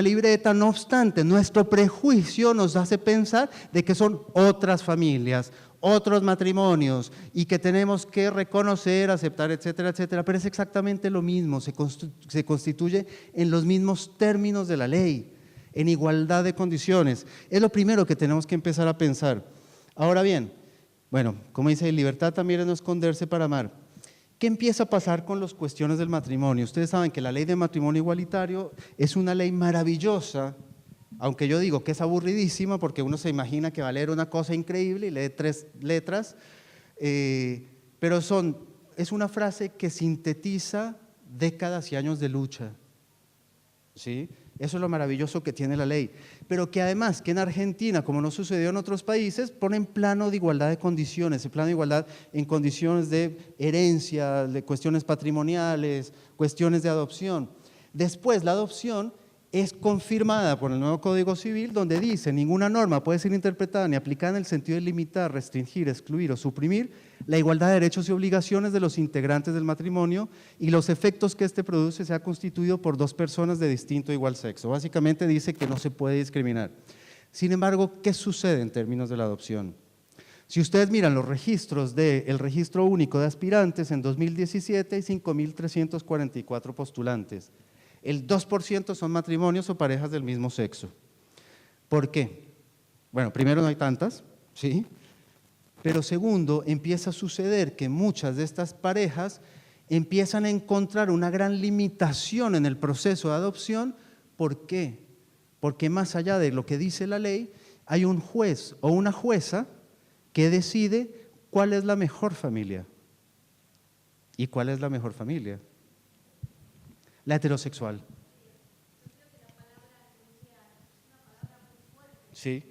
libreta, no obstante, nuestro prejuicio nos hace pensar de que son otras familias, otros matrimonios y que tenemos que reconocer, aceptar, etcétera, etcétera, pero es exactamente lo mismo, se constituye en los mismos términos de la ley, en igualdad de condiciones. Es lo primero que tenemos que empezar a pensar. Ahora bien, bueno, como dice, libertad también es no esconderse para amar. ¿Qué empieza a pasar con las cuestiones del matrimonio? Ustedes saben que la ley de matrimonio igualitario es una ley maravillosa, aunque yo digo que es aburridísima porque uno se imagina que va a leer una cosa increíble y lee 3 letras, pero es una frase que sintetiza décadas y años de lucha, ¿sí? Eso es lo maravilloso que tiene la ley, pero que además que en Argentina, como no sucedió en otros países, ponen plano de igualdad de condiciones, el plano de igualdad en condiciones de herencia, de cuestiones patrimoniales, cuestiones de adopción. Después la adopción es confirmada por el nuevo Código Civil, donde dice, ninguna norma puede ser interpretada ni aplicada en el sentido de limitar, restringir, excluir o suprimir la igualdad de derechos y obligaciones de los integrantes del matrimonio y los efectos que éste produce sea constituido por 2 personas de distinto o igual sexo. Básicamente dice que no se puede discriminar. Sin embargo, ¿qué sucede en términos de la adopción? Si ustedes miran los registros del Registro Único de Aspirantes, en 2017 hay 5.344 postulantes. El 2% son matrimonios o parejas del mismo sexo. ¿Por qué? Bueno, primero no hay tantas, ¿sí? Pero segundo, empieza a suceder que muchas de estas parejas empiezan a encontrar una gran limitación en el proceso de adopción. ¿Por qué? Porque más allá de lo que dice la ley, hay un juez o una jueza que decide cuál es la mejor familia. ¿Y cuál es la mejor familia? La heterosexual. Sí.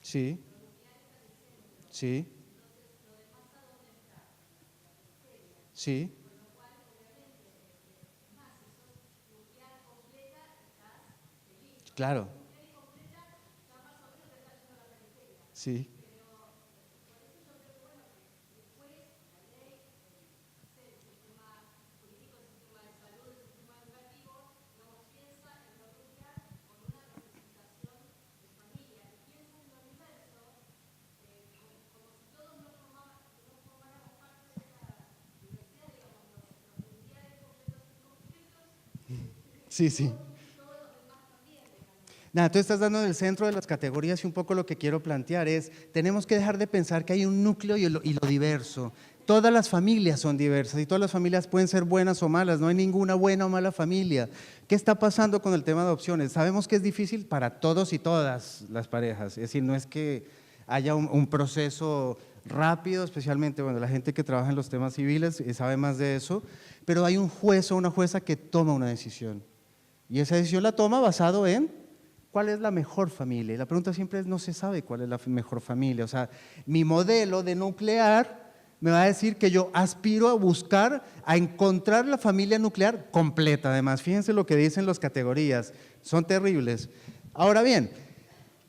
Sí. Sí. Sí. Claro. Sí. Sí, sí. Nada, tú estás dando en el centro de las categorías y un poco lo que quiero plantear es, tenemos que dejar de pensar que hay un núcleo y lo diverso. Todas las familias son diversas y todas las familias pueden ser buenas o malas, no hay ninguna buena o mala familia. ¿Qué está pasando con el tema de adopciones? Sabemos que es difícil para todos y todas las parejas, es decir, no es que haya un proceso rápido, especialmente la gente que trabaja en los temas civiles sabe más de eso, pero hay un juez o una jueza que toma una decisión y esa decisión la toma basado en ¿cuál es la mejor familia? Y la pregunta siempre es, no se sabe cuál es la mejor familia. O sea, mi modelo de nuclear me va a decir que yo aspiro a buscar, a encontrar la familia nuclear completa. Además, fíjense lo que dicen las categorías, son terribles. Ahora bien,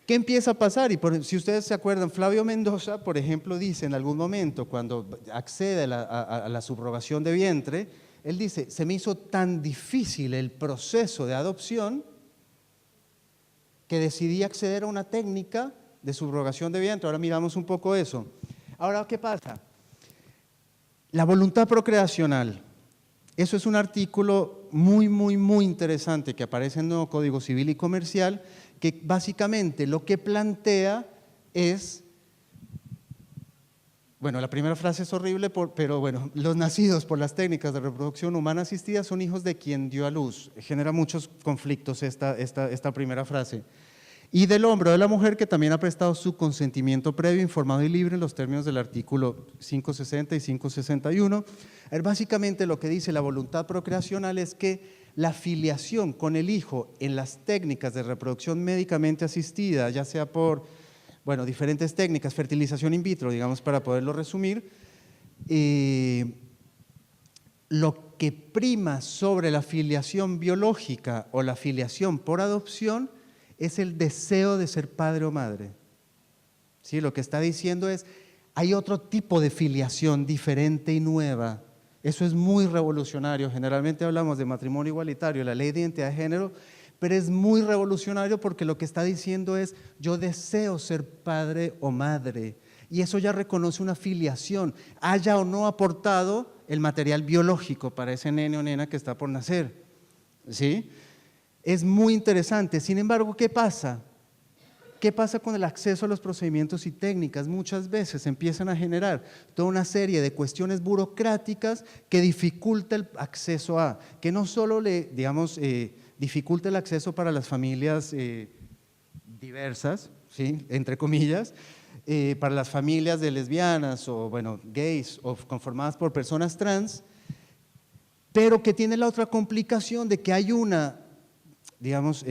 ¿qué empieza a pasar? Y si ustedes se acuerdan, Flavio Mendoza, por ejemplo, dice en algún momento, cuando accede a la subrogación de vientre, él dice, se me hizo tan difícil el proceso de adopción que decidí acceder a una técnica de subrogación de vientre. Ahora miramos un poco eso. Ahora, ¿qué pasa? La voluntad procreacional. Eso es un artículo muy interesante que aparece en el nuevo Código Civil y Comercial, que básicamente lo que plantea es, bueno, la primera frase es horrible, pero bueno, los nacidos por las técnicas de reproducción humana asistida son hijos de quien dio a luz. Genera muchos conflictos esta primera frase. Y del hombre o de la mujer que también ha prestado su consentimiento previo, informado y libre en los términos del artículo 560 y 561. Básicamente lo que dice la voluntad procreacional es que la filiación con el hijo en las técnicas de reproducción médicamente asistida, ya sea por, bueno, diferentes técnicas, fertilización in vitro, digamos, para poderlo resumir, lo que prima sobre la filiación biológica o la filiación por adopción es el deseo de ser padre o madre. ¿Sí? Lo que está diciendo es, hay otro tipo de filiación diferente y nueva. Eso es muy revolucionario. Generalmente hablamos de matrimonio igualitario, la ley de identidad de género, pero es muy revolucionario porque lo que está diciendo es, yo deseo ser padre o madre. Y eso ya reconoce una filiación, haya o no aportado el material biológico para ese nene o nena que está por nacer. ¿Sí? Es muy interesante. Sin embargo, ¿qué pasa? ¿Qué pasa con el acceso a los procedimientos y técnicas? Muchas veces empiezan a generar toda una serie de cuestiones burocráticas que dificulta el acceso que no solo dificulta el acceso para las familias diversas, ¿sí? Entre comillas, para las familias de lesbianas o, bueno, gays o conformadas por personas trans, pero que tiene la otra complicación de que hay una, digamos,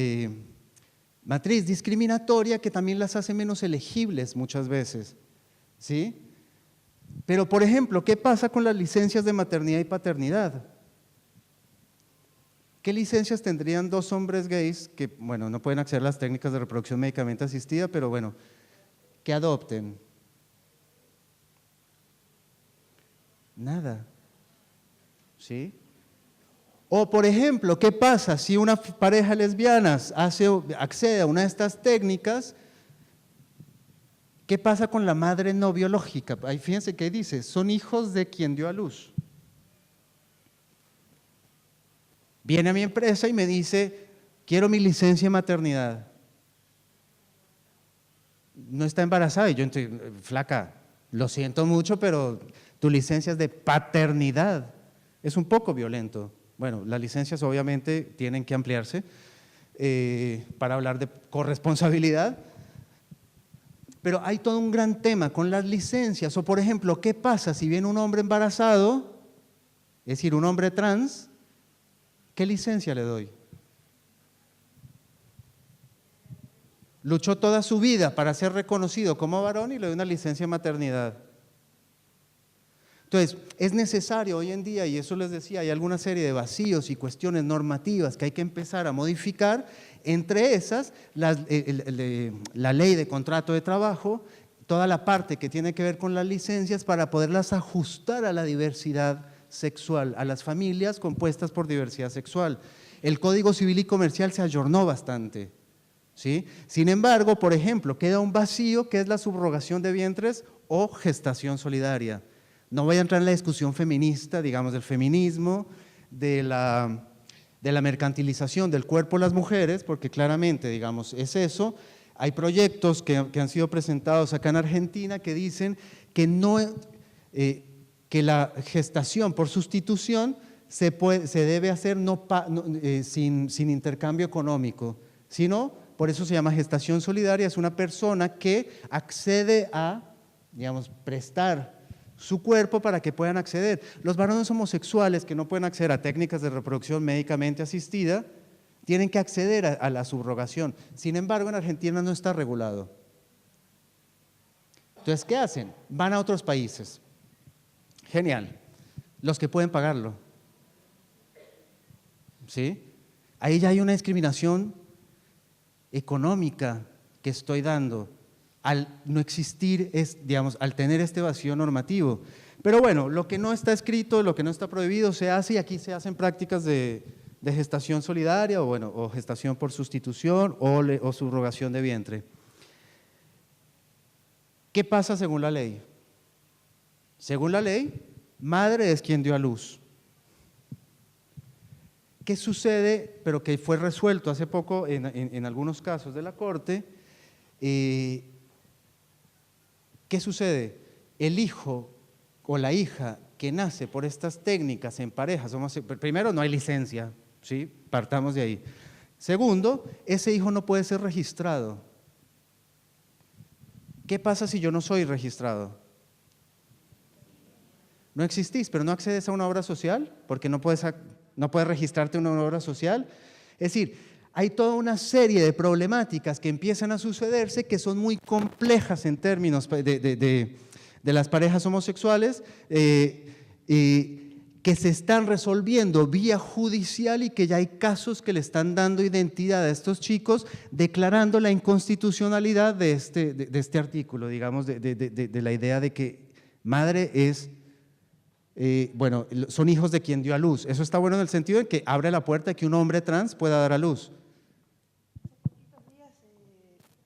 matriz discriminatoria que también las hace menos elegibles muchas veces, ¿sí? Pero, por ejemplo, ¿qué pasa con las licencias de maternidad y paternidad? ¿Qué licencias tendrían dos hombres gays que, bueno, no pueden acceder a las técnicas de reproducción médicamente asistida, pero bueno, que adopten? Nada, ¿sí? O, por ejemplo, ¿qué pasa si una pareja lesbiana accede a una de estas técnicas? ¿Qué pasa con la madre no biológica? Ahí fíjense qué dice, son hijos de quien dio a luz. Viene a mi empresa y me dice, quiero mi licencia de maternidad. No está embarazada y yo estoy, flaca, lo siento mucho, pero tu licencia es de paternidad. Es un poco violento. Bueno, las licencias obviamente tienen que ampliarse para hablar de corresponsabilidad, pero hay todo un gran tema con las licencias. O, por ejemplo, ¿qué pasa si viene un hombre embarazado, es decir, un hombre trans? ¿Qué licencia le doy? Luchó toda su vida para ser reconocido como varón y le doy una licencia de maternidad. Entonces, es necesario hoy en día, y eso les decía, hay alguna serie de vacíos y cuestiones normativas que hay que empezar a modificar, entre esas, la ley de contrato de trabajo, toda la parte que tiene que ver con las licencias para poderlas ajustar a la diversidad sexual, a las familias compuestas por diversidad sexual. El Código Civil y Comercial se ayornó bastante, ¿sí? Sin embargo, por ejemplo, queda un vacío que es la subrogación de vientres o gestación solidaria. No voy a entrar en la discusión feminista, digamos, del feminismo, de la mercantilización del cuerpo de las mujeres, porque claramente, digamos, es eso. Hay proyectos que han sido presentados acá en Argentina que dicen que, que la gestación por sustitución se debe hacer sin intercambio económico, sino, por eso se llama gestación solidaria, es una persona que accede a, digamos, prestar su cuerpo para que puedan acceder. Los varones homosexuales que no pueden acceder a técnicas de reproducción médicamente asistida tienen que acceder a la subrogación. Sin embargo, en Argentina no está regulado. Entonces, ¿qué hacen? Van a otros países. Genial. Los que pueden pagarlo. ¿Sí? Ahí ya hay una discriminación económica que estoy dando al no existir, digamos, al tener este vacío normativo. Pero bueno, lo que no está escrito, lo que no está prohibido se hace, y aquí se hacen prácticas de gestación solidaria o gestación por sustitución o subrogación de vientre. ¿Qué pasa según la ley? Según la ley, madre es quien dio a luz. ¿Qué sucede? Pero que fue resuelto hace poco en algunos casos de la Corte. ¿Qué sucede? El hijo o la hija que nace por estas técnicas en parejas, primero no hay licencia, ¿sí? Partamos de ahí. Segundo, ese hijo no puede ser registrado. ¿Qué pasa si yo no soy registrado? No existís, pero no accedes a una obra social porque no puedes registrarte en una obra social. Es decir, hay toda una serie de problemáticas que empiezan a sucederse que son muy complejas en términos de las parejas homosexuales que se están resolviendo vía judicial y que ya hay casos que le están dando identidad a estos chicos declarando la inconstitucionalidad de este artículo, digamos, de la idea de que madre es, bueno, son hijos de quien dio a luz. Eso está bueno en el sentido de que abre la puerta a que un hombre trans pueda dar a luz.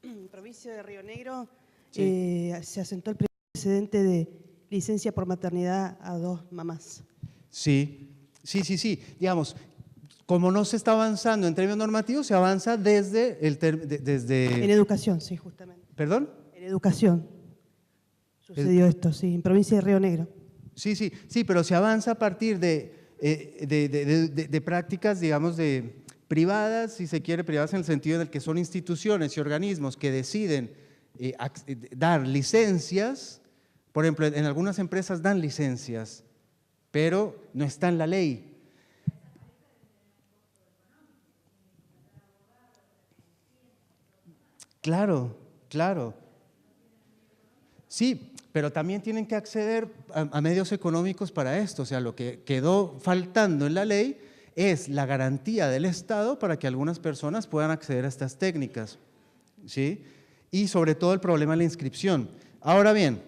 En provincia de Río Negro Sí. se asentó el precedente de licencia por maternidad a 2 mamás. Sí. Digamos, como no se está avanzando en términos normativos, se avanza desde En educación, sí, justamente. ¿Perdón? En educación sucedió esto, sí, en provincia de Río Negro. Sí, pero se avanza a partir de prácticas, digamos, privadas, si se quiere, privadas en el sentido en el que son instituciones y organismos que deciden dar licencias. Por ejemplo, en algunas empresas dan licencias, pero no está en la ley. Claro. Sí, pero también tienen que acceder a medios económicos para esto. O sea, lo que quedó faltando en la ley es la garantía del Estado para que algunas personas puedan acceder a estas técnicas, ¿sí? Y sobre todo el problema de la inscripción. Ahora bien,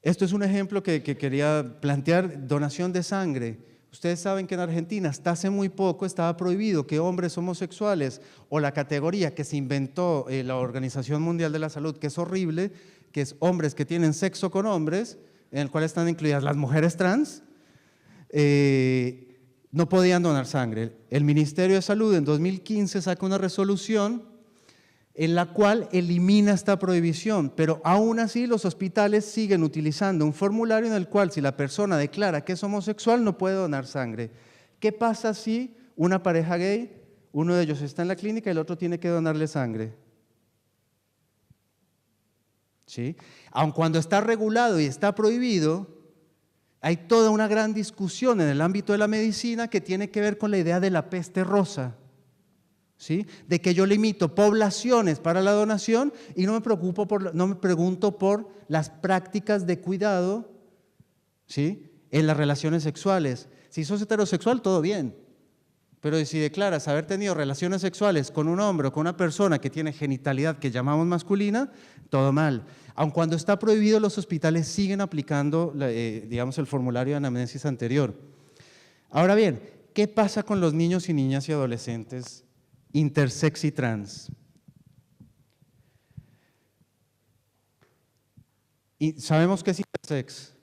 esto es un ejemplo que quería plantear, donación de sangre. Ustedes saben que en Argentina hasta hace muy poco estaba prohibido que hombres homosexuales o la categoría que se inventó la Organización Mundial de la Salud, que es horrible, que es hombres que tienen sexo con hombres, en el cual están incluidas las mujeres trans, no podían donar sangre. El Ministerio de Salud en 2015 saca una resolución en la cual elimina esta prohibición, pero aún así los hospitales siguen utilizando un formulario en el cual si la persona declara que es homosexual no puede donar sangre. ¿Qué pasa si una pareja gay, uno de ellos está en la clínica y el otro tiene que donarle sangre? ¿Sí? Aun cuando está regulado y está prohibido, hay toda una gran discusión en el ámbito de la medicina que tiene que ver con la idea de la peste rosa. ¿Sí? De que yo limito poblaciones para la donación y no me pregunto por las prácticas de cuidado, ¿sí? En las relaciones sexuales. Si sos heterosexual, todo bien, pero si declaras haber tenido relaciones sexuales con un hombre o con una persona que tiene genitalidad que llamamos masculina, todo mal. Aun cuando está prohibido, los hospitales siguen aplicando, digamos, el formulario de anamnesis anterior. Ahora bien, ¿qué pasa con los niños y niñas y adolescentes intersex y trans? Y sabemos qué es intersex.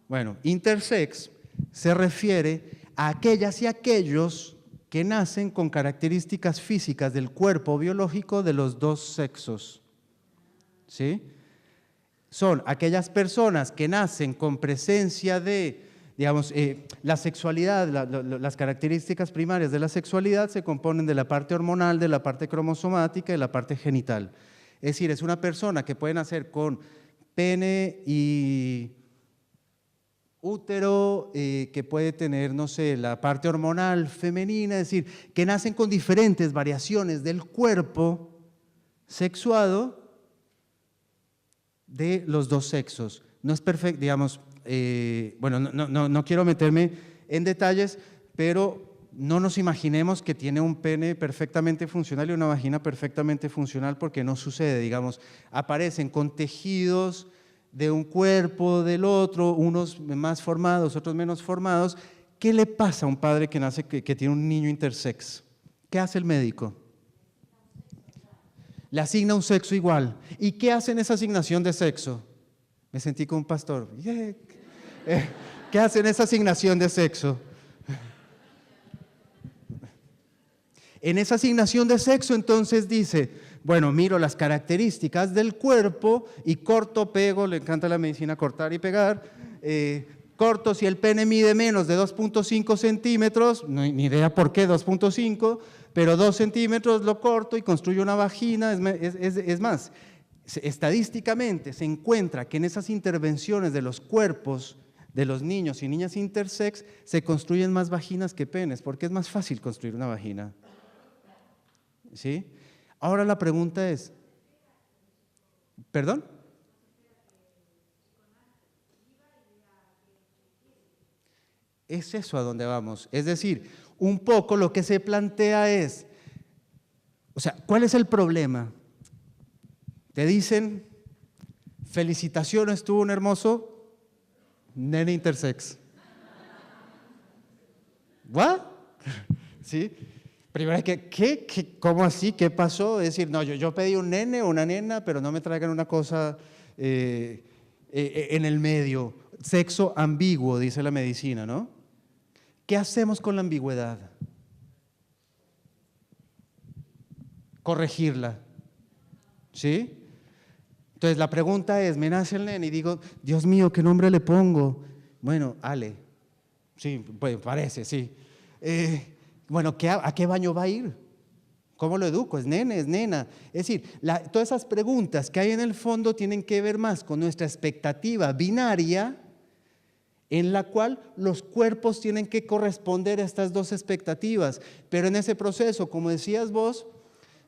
Bueno, intersex se refiere a aquellas y aquellos que nacen con características físicas del cuerpo biológico de los dos sexos. ¿Sí? Son aquellas personas que nacen con presencia de, digamos, la sexualidad, las características primarias de la sexualidad se componen de la parte hormonal, de la parte cromosomática y de la parte genital. Es decir, es una persona que puede nacer con pene y útero que puede tener, no sé, la parte hormonal femenina, es decir, que nacen con diferentes variaciones del cuerpo sexuado de los dos sexos. No es perfecto, digamos, bueno, no quiero meterme en detalles, pero no nos imaginemos que tiene un pene perfectamente funcional y una vagina perfectamente funcional, porque no sucede, digamos, aparecen con tejidos de un cuerpo, del otro, unos más formados, otros menos formados. ¿Qué le pasa a un padre que nace, que tiene un niño intersex? ¿Qué hace el médico? Le asigna un sexo igual. ¿Y qué hace en esa asignación de sexo? Me sentí como un pastor. Yeah. ¿Qué hace en esa asignación de sexo? En esa asignación de sexo entonces dice, bueno, miro las características del cuerpo y corto, pego, le encanta la medicina cortar y pegar, corto si el pene mide menos de 2.5 centímetros, no hay ni idea por qué 2.5, pero 2 centímetros lo corto y construyo una vagina. Es más, estadísticamente se encuentra que en esas intervenciones de los cuerpos de los niños y niñas intersex se construyen más vaginas que penes, porque es más fácil construir una vagina. ¿Sí? Ahora la pregunta es, ¿perdón? Es eso a donde vamos. Es decir, un poco lo que se plantea es, o sea, ¿cuál es el problema? Te dicen, felicitaciones, tuvo un hermoso nene intersex. ¿What? ¿Sí? Primero hay que, ¿cómo así? ¿Qué pasó? Es decir, no, yo pedí un nene o una nena, pero no me traigan una cosa en el medio. Sexo ambiguo, dice la medicina, ¿no? ¿Qué hacemos con la ambigüedad? Corregirla, ¿sí? Entonces la pregunta es, me nace el nene y digo, Dios mío, ¿qué nombre le pongo? Bueno, Ale. Sí, pues parece, sí. Bueno, ¿a qué baño va a ir? ¿Cómo lo educo? ¿Es nene? ¿Es nena? Es decir, todas esas preguntas que hay en el fondo tienen que ver más con nuestra expectativa binaria, en la cual los cuerpos tienen que corresponder a estas dos expectativas. Pero en ese proceso, como decías vos,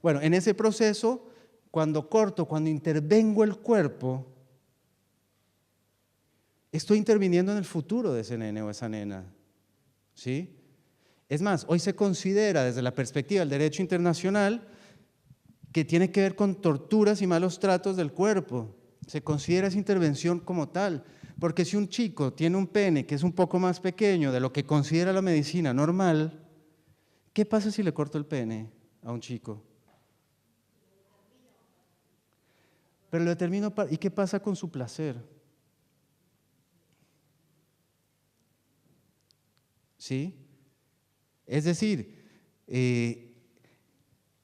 bueno, en ese proceso, cuando intervengo el cuerpo, estoy interviniendo en el futuro de ese nene o esa nena, ¿sí? Es más, hoy se considera desde la perspectiva del derecho internacional que tiene que ver con torturas y malos tratos del cuerpo. Se considera esa intervención como tal, porque si un chico tiene un pene que es un poco más pequeño de lo que considera la medicina normal, ¿qué pasa si le corto el pene a un chico? Pero lo determino, ¿y qué pasa con su placer? ¿Sí? Es decir,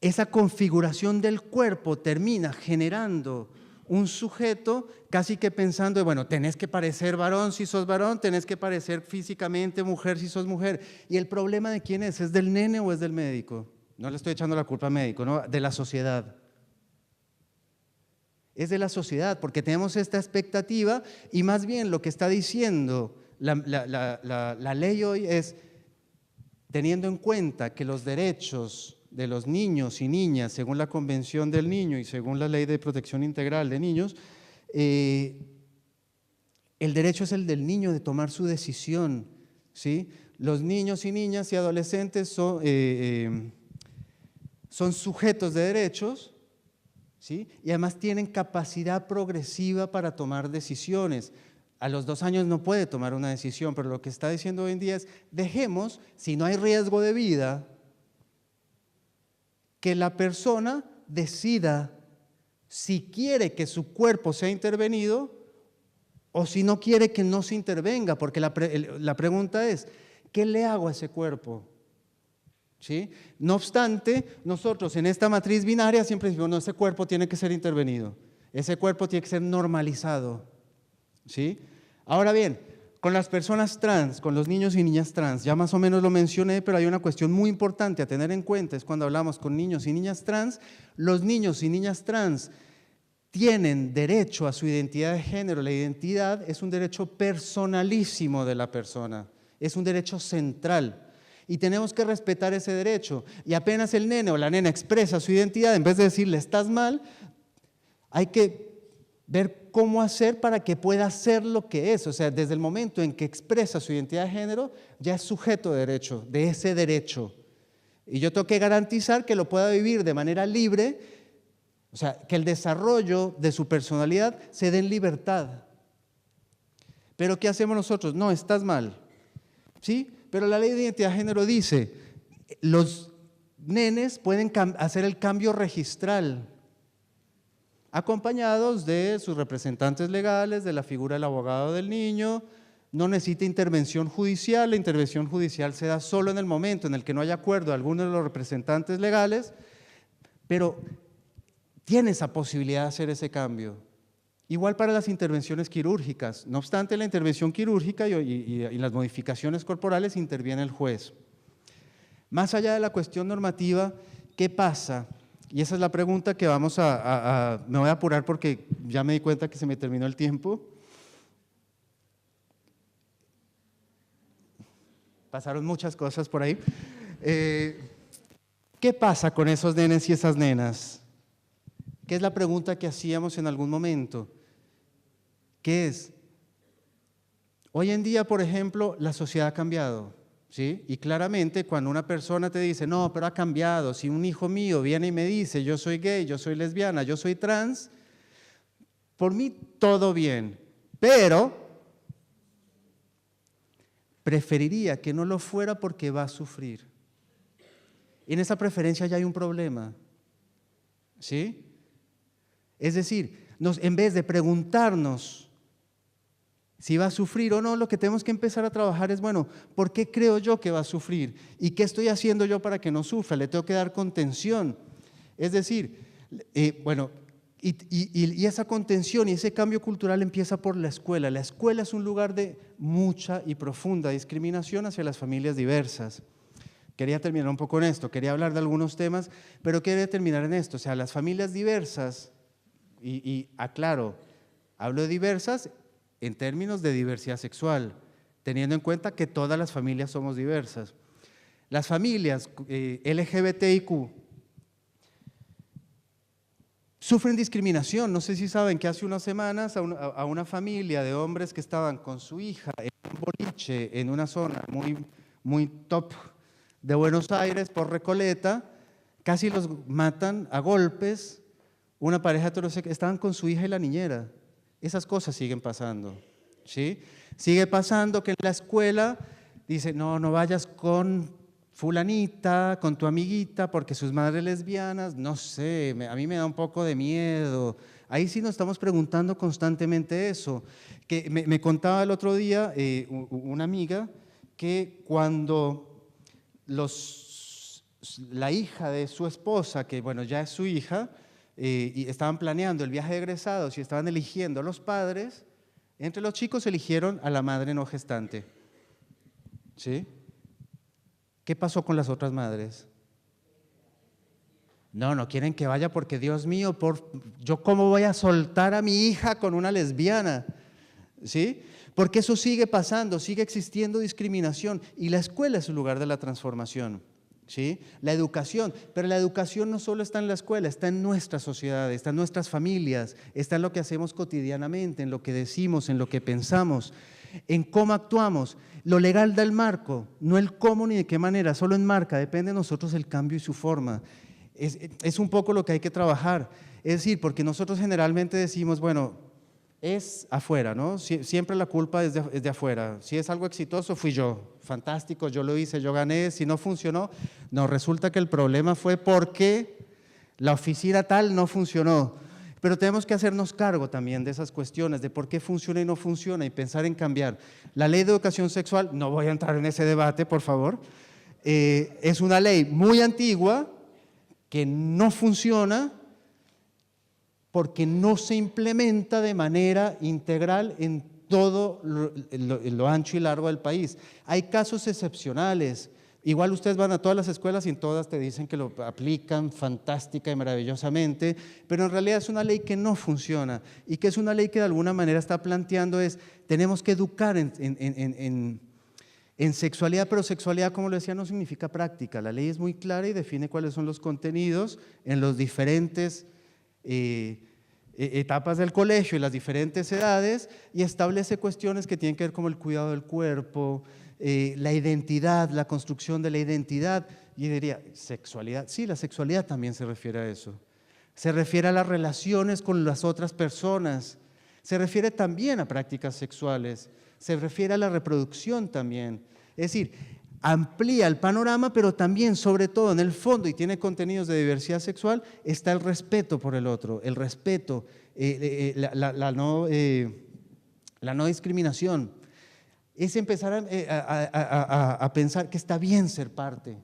esa configuración del cuerpo termina generando un sujeto casi que pensando, bueno, tenés que parecer varón si sos varón, tenés que parecer físicamente mujer si sos mujer. ¿Y el problema de quién es? ¿Es del nene o es del médico? No le estoy echando la culpa al médico, ¿no? De la sociedad. Es de la sociedad, porque tenemos esta expectativa y más bien lo que está diciendo la ley hoy es, teniendo en cuenta que los derechos de los niños y niñas, según la Convención del Niño y según la Ley de Protección Integral de Niños, el derecho es el del niño de tomar su decisión, ¿sí? Los niños y niñas y adolescentes son sujetos de derechos, ¿sí? Y además tienen capacidad progresiva para tomar decisiones. A los 2 años no puede tomar una decisión, pero lo que está diciendo hoy en día es, dejemos, si no hay riesgo de vida, que la persona decida si quiere que su cuerpo sea intervenido o si no quiere que no se intervenga, porque la pregunta es, ¿qué le hago a ese cuerpo? ¿Sí? No obstante, nosotros en esta matriz binaria siempre decimos, no, ese cuerpo tiene que ser intervenido, ese cuerpo tiene que ser normalizado, ¿sí? Ahora bien, con las personas trans, con los niños y niñas trans, ya más o menos lo mencioné, pero hay una cuestión muy importante a tener en cuenta, es cuando hablamos con niños y niñas trans, los niños y niñas trans tienen derecho a su identidad de género. La identidad es un derecho personalísimo de la persona, es un derecho central. Y tenemos que respetar ese derecho. Y apenas el nene o la nena expresa su identidad, en vez de decirle estás mal, hay que ver cómo hacer para que pueda ser lo que es. O sea, desde el momento en que expresa su identidad de género, ya es sujeto de derecho, de ese derecho. Y yo tengo que garantizar que lo pueda vivir de manera libre, o sea, que el desarrollo de su personalidad se dé en libertad. Pero ¿qué hacemos nosotros? No, estás mal, ¿sí? Pero la ley de identidad de género dice, los nenes pueden hacer el cambio registral, acompañados de sus representantes legales, de la figura del abogado del niño. No necesita intervención judicial, la intervención judicial se da solo en el momento en el que no haya acuerdo de alguno de los representantes legales, pero tiene esa posibilidad de hacer ese cambio. Igual para las intervenciones quirúrgicas. No obstante, la intervención quirúrgica y las modificaciones corporales interviene el juez. Más allá de la cuestión normativa, ¿qué pasa? Y esa es la pregunta que me voy a apurar porque ya me di cuenta que se me terminó el tiempo. Pasaron muchas cosas por ahí. ¿Qué pasa con esos nenes y esas nenas? ¿Qué es la pregunta que hacíamos en algún momento? ¿Qué es? Hoy en día, por ejemplo, la sociedad ha cambiado, ¿sí? Y claramente cuando una persona te dice, no, pero ha cambiado, si un hijo mío viene y me dice, yo soy gay, yo soy lesbiana, yo soy trans, por mí todo bien, pero preferiría que no lo fuera porque va a sufrir. En esa preferencia ya hay un problema, ¿sí? Es decir, en vez de preguntarnos si va a sufrir o no, lo que tenemos que empezar a trabajar es, bueno, ¿por qué creo yo que va a sufrir? ¿Y qué estoy haciendo yo para que no sufra? Le tengo que dar contención. Es decir, bueno, y esa contención y ese cambio cultural empieza por la escuela. La escuela es un lugar de mucha y profunda discriminación hacia las familias diversas. Quería terminar un poco en esto, quería hablar de algunos temas, pero quería terminar en esto. O sea, las familias diversas, y aclaro, hablo de diversas en términos de diversidad sexual, teniendo en cuenta que todas las familias somos diversas. Las familias LGBTIQ sufren discriminación. No sé si saben que hace unas semanas a una familia de hombres que estaban con su hija en un boliche en una zona muy top de Buenos Aires, por Recoleta, casi los matan a golpes. Una pareja heterosexual, estaban con su hija y la niñera. Esas cosas siguen pasando, ¿sí? Sigue pasando que en la escuela dice, no vayas con fulanita, con tu amiguita, porque sus madres lesbianas, no sé, a mí me da un poco de miedo. Ahí sí nos estamos preguntando constantemente eso. Que me contaba el otro día una amiga que cuando la hija de su esposa, que bueno, ya es su hija, y estaban planeando el viaje de egresados y estaban eligiendo a los padres, entre los chicos eligieron a la madre no gestante, ¿sí? ¿Qué pasó con las otras madres? No quieren que vaya porque, Dios mío, ¿yo cómo voy a soltar a mi hija con una lesbiana? ¿Sí? Porque eso sigue pasando, sigue existiendo discriminación y la escuela es el lugar de la transformación. ¿Sí? La educación, pero la educación no solo está en la escuela, está en nuestra sociedad, está en nuestras familias, está en lo que hacemos cotidianamente, en lo que decimos, en lo que pensamos, en cómo actuamos. Lo legal da el marco, no el cómo ni de qué manera, solo enmarca, depende de nosotros el cambio y su forma. Es un poco lo que hay que trabajar, es decir, porque nosotros generalmente decimos, bueno, es afuera, ¿no? Siempre la culpa es de afuera. Si es algo exitoso, fui yo. Fantástico, yo lo hice, yo gané. Si no funcionó, no, resulta que el problema fue porque la oficina tal no funcionó. Pero tenemos que hacernos cargo también de esas cuestiones, de por qué funciona y no funciona y pensar en cambiar. La ley de educación sexual, no voy a entrar en ese debate, por favor, es una ley muy antigua que no funciona porque no se implementa de manera integral en todo lo ancho y largo del país. Hay casos excepcionales Igual ustedes van a todas las escuelas y en todas te dicen que lo aplican fantástica y maravillosamente, pero en realidad es una ley que no funciona y que es una ley que de alguna manera está planteando tenemos que educar en sexualidad, pero sexualidad, como lo decía, no significa práctica. La ley es muy clara y define cuáles son los contenidos en los diferentes etapas del colegio y las diferentes edades y establece cuestiones que tienen que ver como el cuidado del cuerpo, la identidad, la construcción de la identidad. Y diría, ¿sexualidad? Sí, la sexualidad también se refiere a eso. Se refiere a las relaciones con las otras personas. Se refiere también a prácticas sexuales. Se refiere a la reproducción también. Es decir, amplía el panorama, pero también, sobre todo, en el fondo, y tiene contenidos de diversidad sexual, está el respeto por el otro, el respeto, la no discriminación. Es empezar a pensar que está bien ser parte,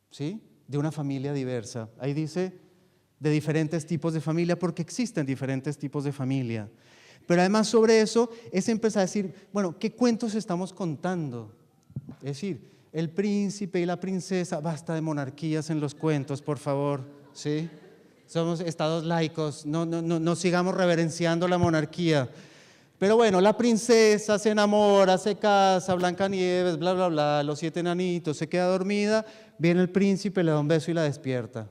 ¿sí?, de una familia diversa. Ahí dice de diferentes tipos de familia, porque existen diferentes tipos de familia. Pero además sobre eso es empezar a decir, bueno, ¿qué cuentos estamos contando? Es decir, el príncipe y la princesa, basta de monarquías en los cuentos, por favor, ¿sí? Somos estados laicos, no sigamos reverenciando la monarquía. Pero bueno, la princesa se enamora, se casa, Blancanieves, bla, bla, bla, los 7 enanitos, se queda dormida, viene el príncipe, le da un beso y la despierta.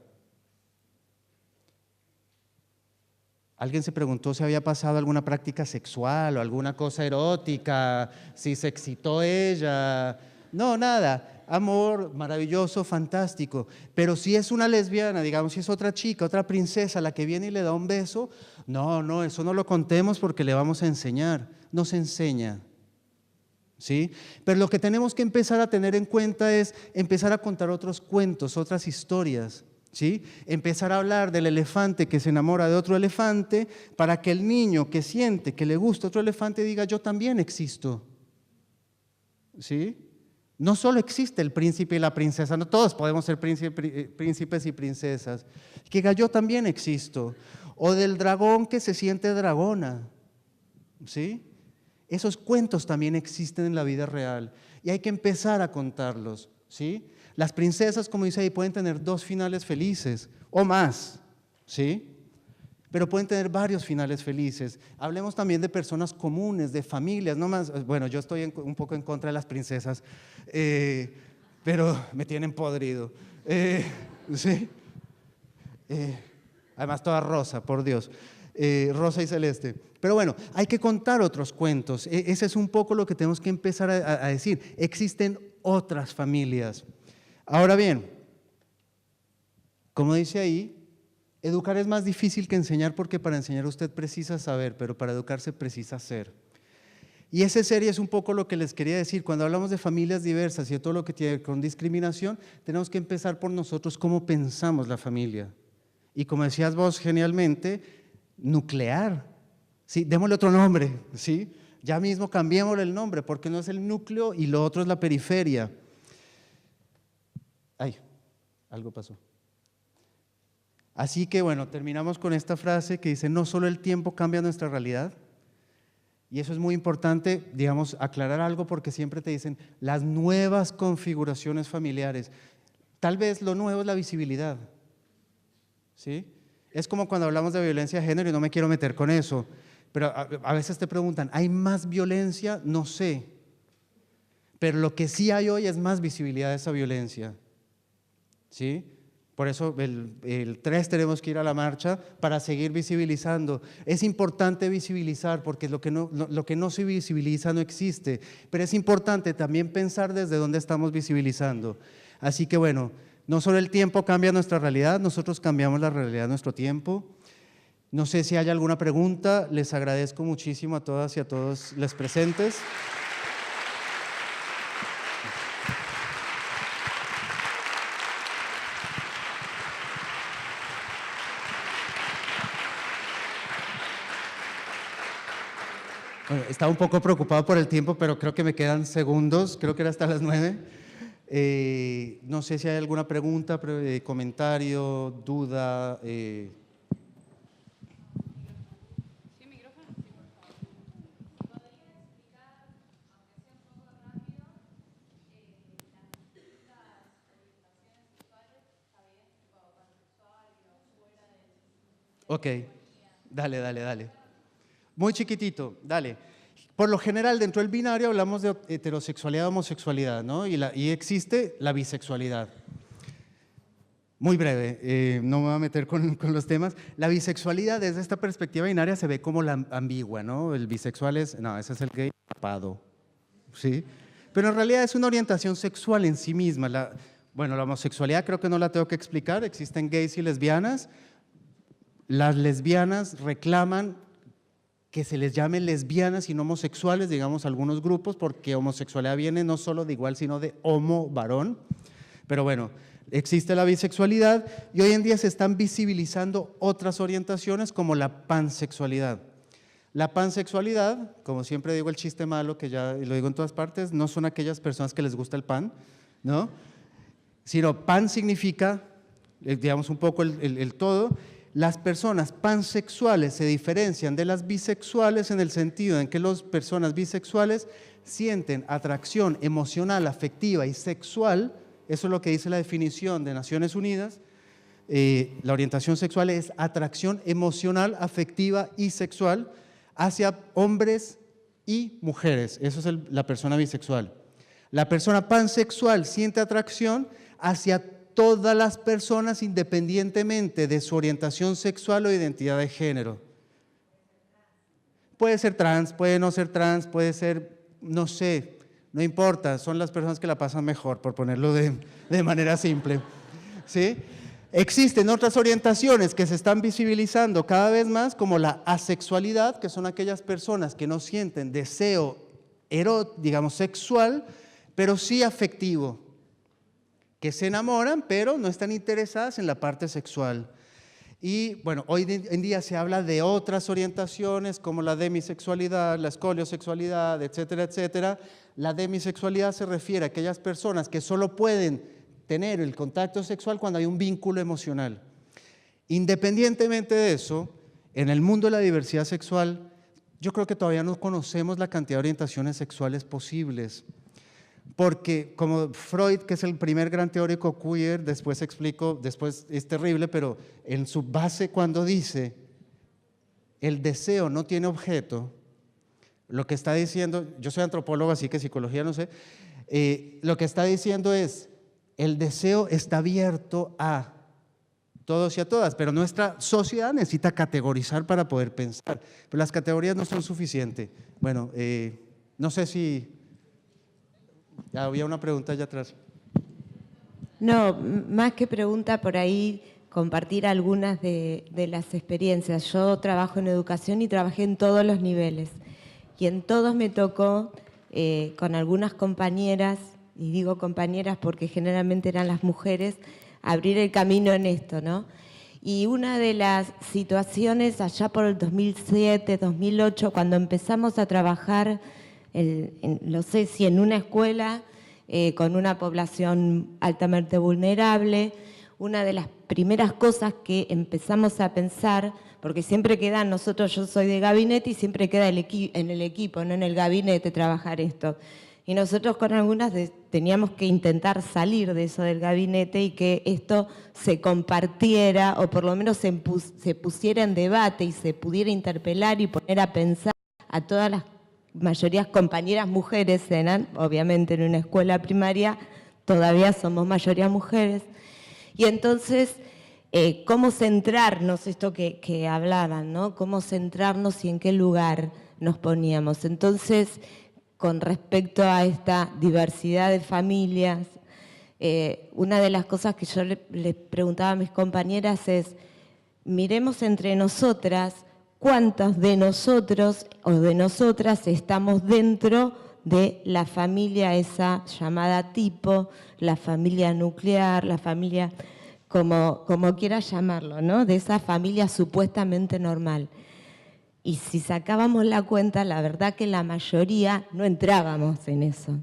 ¿Alguien se preguntó si había pasado alguna práctica sexual o alguna cosa erótica, si se excitó ella? No, nada. Amor maravilloso, fantástico. Pero si es una lesbiana, digamos, si es otra chica, otra princesa la que viene y le da un beso, no, eso no lo contemos porque le vamos a enseñar. No se enseña, ¿sí? Pero lo que tenemos que empezar a tener en cuenta es empezar a contar otros cuentos, otras historias, ¿sí? Empezar a hablar del elefante que se enamora de otro elefante para que el niño que siente que le gusta otro elefante diga, yo también existo, ¿sí? No solo existe el príncipe y la princesa, no todos podemos ser príncipes y princesas, que diga, yo también existo. O del dragón que se siente dragona, ¿sí? Esos cuentos también existen en la vida real y hay que empezar a contarlos, ¿sí? Las princesas, como dice ahí, pueden tener 2 finales felices o más, ¿sí? Pero pueden tener varios finales felices. Hablemos también de personas comunes, de familias, no más. Bueno, yo estoy un poco en contra de las princesas, pero me tienen podrido. ¿Sí? Además toda rosa, por Dios, rosa y celeste. Pero bueno, hay que contar otros cuentos. Ese es un poco lo que tenemos que empezar a decir. Existen otras familias. Ahora bien, como dice ahí, educar es más difícil que enseñar porque para enseñar usted precisa saber, pero para educarse precisa ser. Y ese ser es un poco lo que les quería decir. Cuando hablamos de familias diversas y de todo lo que tiene que ver con discriminación, tenemos que empezar por nosotros cómo pensamos la familia. Y como decías vos genialmente, nuclear. ¿Sí? Démosle otro nombre, ¿sí? Ya mismo cambiémosle el nombre porque no es el núcleo y lo otro es la periferia. Ay, algo pasó. Así que bueno, terminamos con esta frase que dice, no solo el tiempo cambia nuestra realidad, y eso es muy importante, digamos, aclarar algo porque siempre te dicen las nuevas configuraciones familiares. Tal vez lo nuevo es la visibilidad, ¿sí? Es como cuando hablamos de violencia de género y no me quiero meter con eso, pero a veces te preguntan, ¿hay más violencia? No sé, pero lo que sí hay hoy es más visibilidad de esa violencia, ¿sí? Por eso el 3 tenemos que ir a la marcha para seguir visibilizando. Es importante visibilizar porque lo que no se visibiliza no existe, pero es importante también pensar desde dónde estamos visibilizando. Así que bueno, no solo el tiempo cambia nuestra realidad, nosotros cambiamos la realidad de nuestro tiempo. No sé si hay alguna pregunta, les agradezco muchísimo a todas y a todos los presentes. Bueno, estaba un poco preocupado por el tiempo, pero creo que me quedan segundos, creo que era hasta las 9. No sé si hay alguna pregunta, comentario, duda. Ok, dale. Muy chiquitito, dale. Por lo general, dentro del binario hablamos de heterosexualidad, homosexualidad, ¿no? Y existe la bisexualidad. Muy breve, no me voy a meter con los temas. La bisexualidad desde esta perspectiva binaria se ve como la ambigua, ¿no? El bisexual es, no, ese es el gay tapado, ¿sí? Pero en realidad es una orientación sexual en sí misma. La homosexualidad creo que no la tengo que explicar, existen gays y lesbianas. Las lesbianas reclaman que se les llame lesbianas y no homosexuales, digamos algunos grupos, porque homosexualidad viene no solo de igual, sino de homo, varón. Pero bueno, existe la bisexualidad y hoy en día se están visibilizando otras orientaciones como la pansexualidad. La pansexualidad, como siempre digo el chiste malo, que ya lo digo en todas partes, no son aquellas personas que les gusta el pan, ¿no? Sino pan significa, digamos un poco el todo. Las personas pansexuales se diferencian de las bisexuales en el sentido en que las personas bisexuales sienten atracción emocional, afectiva y sexual. Eso es lo que dice la definición de Naciones Unidas. La orientación sexual es atracción emocional, afectiva y sexual hacia hombres y mujeres. Eso es la persona bisexual. La persona pansexual siente atracción hacia todas las personas independientemente de su orientación sexual o identidad de género. Puede ser trans, puede no ser trans, puede ser, no sé, no importa, son las personas que la pasan mejor, por ponerlo de manera simple, ¿sí? Existen otras orientaciones que se están visibilizando cada vez más, como la asexualidad, que son aquellas personas que no sienten deseo digamos sexual, pero sí afectivo, que se enamoran, pero no están interesadas en la parte sexual. Y bueno, hoy en día se habla de otras orientaciones como la demisexualidad, la escoliosexualidad, etcétera, etcétera. La demisexualidad se refiere a aquellas personas que solo pueden tener el contacto sexual cuando hay un vínculo emocional. Independientemente de eso, en el mundo de la diversidad sexual, yo creo que todavía no conocemos la cantidad de orientaciones sexuales posibles. Porque como Freud, que es el primer gran teórico queer, después es terrible, pero en su base cuando dice el deseo no tiene objeto, lo que está diciendo, yo soy antropólogo así que psicología no sé, lo que está diciendo es el deseo está abierto a todos y a todas, pero nuestra sociedad necesita categorizar para poder pensar, pero las categorías no son suficientes. Bueno, no sé si... Ya había una pregunta allá atrás. No, más que pregunta, por ahí compartir algunas de las experiencias. Yo trabajo en educación y trabajé en todos los niveles. Y en todos me tocó, con algunas compañeras, y digo compañeras porque generalmente eran las mujeres, abrir el camino en esto, ¿no? Y una de las situaciones allá por el 2007, 2008, cuando empezamos a trabajar, no sé si en una escuela con una población altamente vulnerable, una de las primeras cosas que empezamos a pensar, porque siempre queda, yo soy de gabinete y siempre queda en el equipo, no en el gabinete trabajar esto. Y nosotros con algunas teníamos que intentar salir de eso del gabinete y que esto se compartiera o por lo menos se pusiera en debate y se pudiera interpelar y poner a pensar a todas las mayorías compañeras mujeres eran, obviamente en una escuela primaria todavía somos mayoría mujeres. Y entonces, ¿cómo centrarnos? Esto que hablaban, ¿no? ¿Cómo centrarnos y en qué lugar nos poníamos? Entonces, con respecto a esta diversidad de familias, una de las cosas que yo les preguntaba a mis compañeras es, miremos entre nosotras cuántos de nosotros o de nosotras estamos dentro de la familia esa llamada tipo, la familia nuclear, la familia como quiera llamarlo, ¿no? De esa familia supuestamente normal. Y si sacábamos la cuenta, la verdad que la mayoría no entrábamos en eso.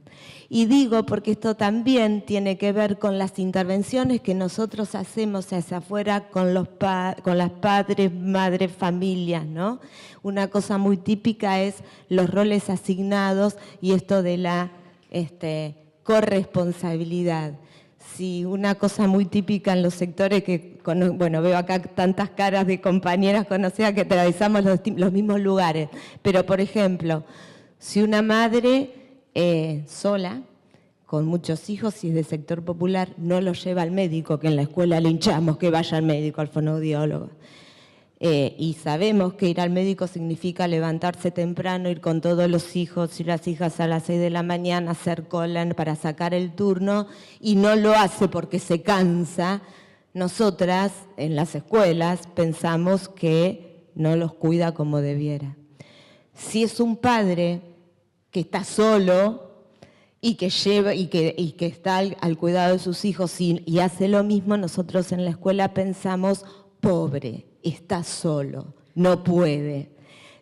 Y digo porque esto también tiene que ver con las intervenciones que nosotros hacemos hacia afuera con las padres, madres, familias, ¿no? Una cosa muy típica es los roles asignados y esto de la corresponsabilidad. si una cosa muy típica en los sectores que, bueno, veo acá tantas caras de compañeras conocidas que atravesamos los mismos lugares, pero por ejemplo, si una madre sola, con muchos hijos y es de sector popular, no los lleva al médico, que en la escuela le hinchamos que vaya al médico, al fonoaudiólogo. Y sabemos que ir al médico significa levantarse temprano, ir con todos los hijos y las hijas a las 6 de la mañana, hacer cola para sacar el turno, y no lo hace porque se cansa. Nosotras en las escuelas pensamos que no los cuida como debiera. Si es un padre que está solo y que lleva y que está al cuidado de sus hijos y hace lo mismo, nosotros en la escuela pensamos, pobre, está solo, no puede.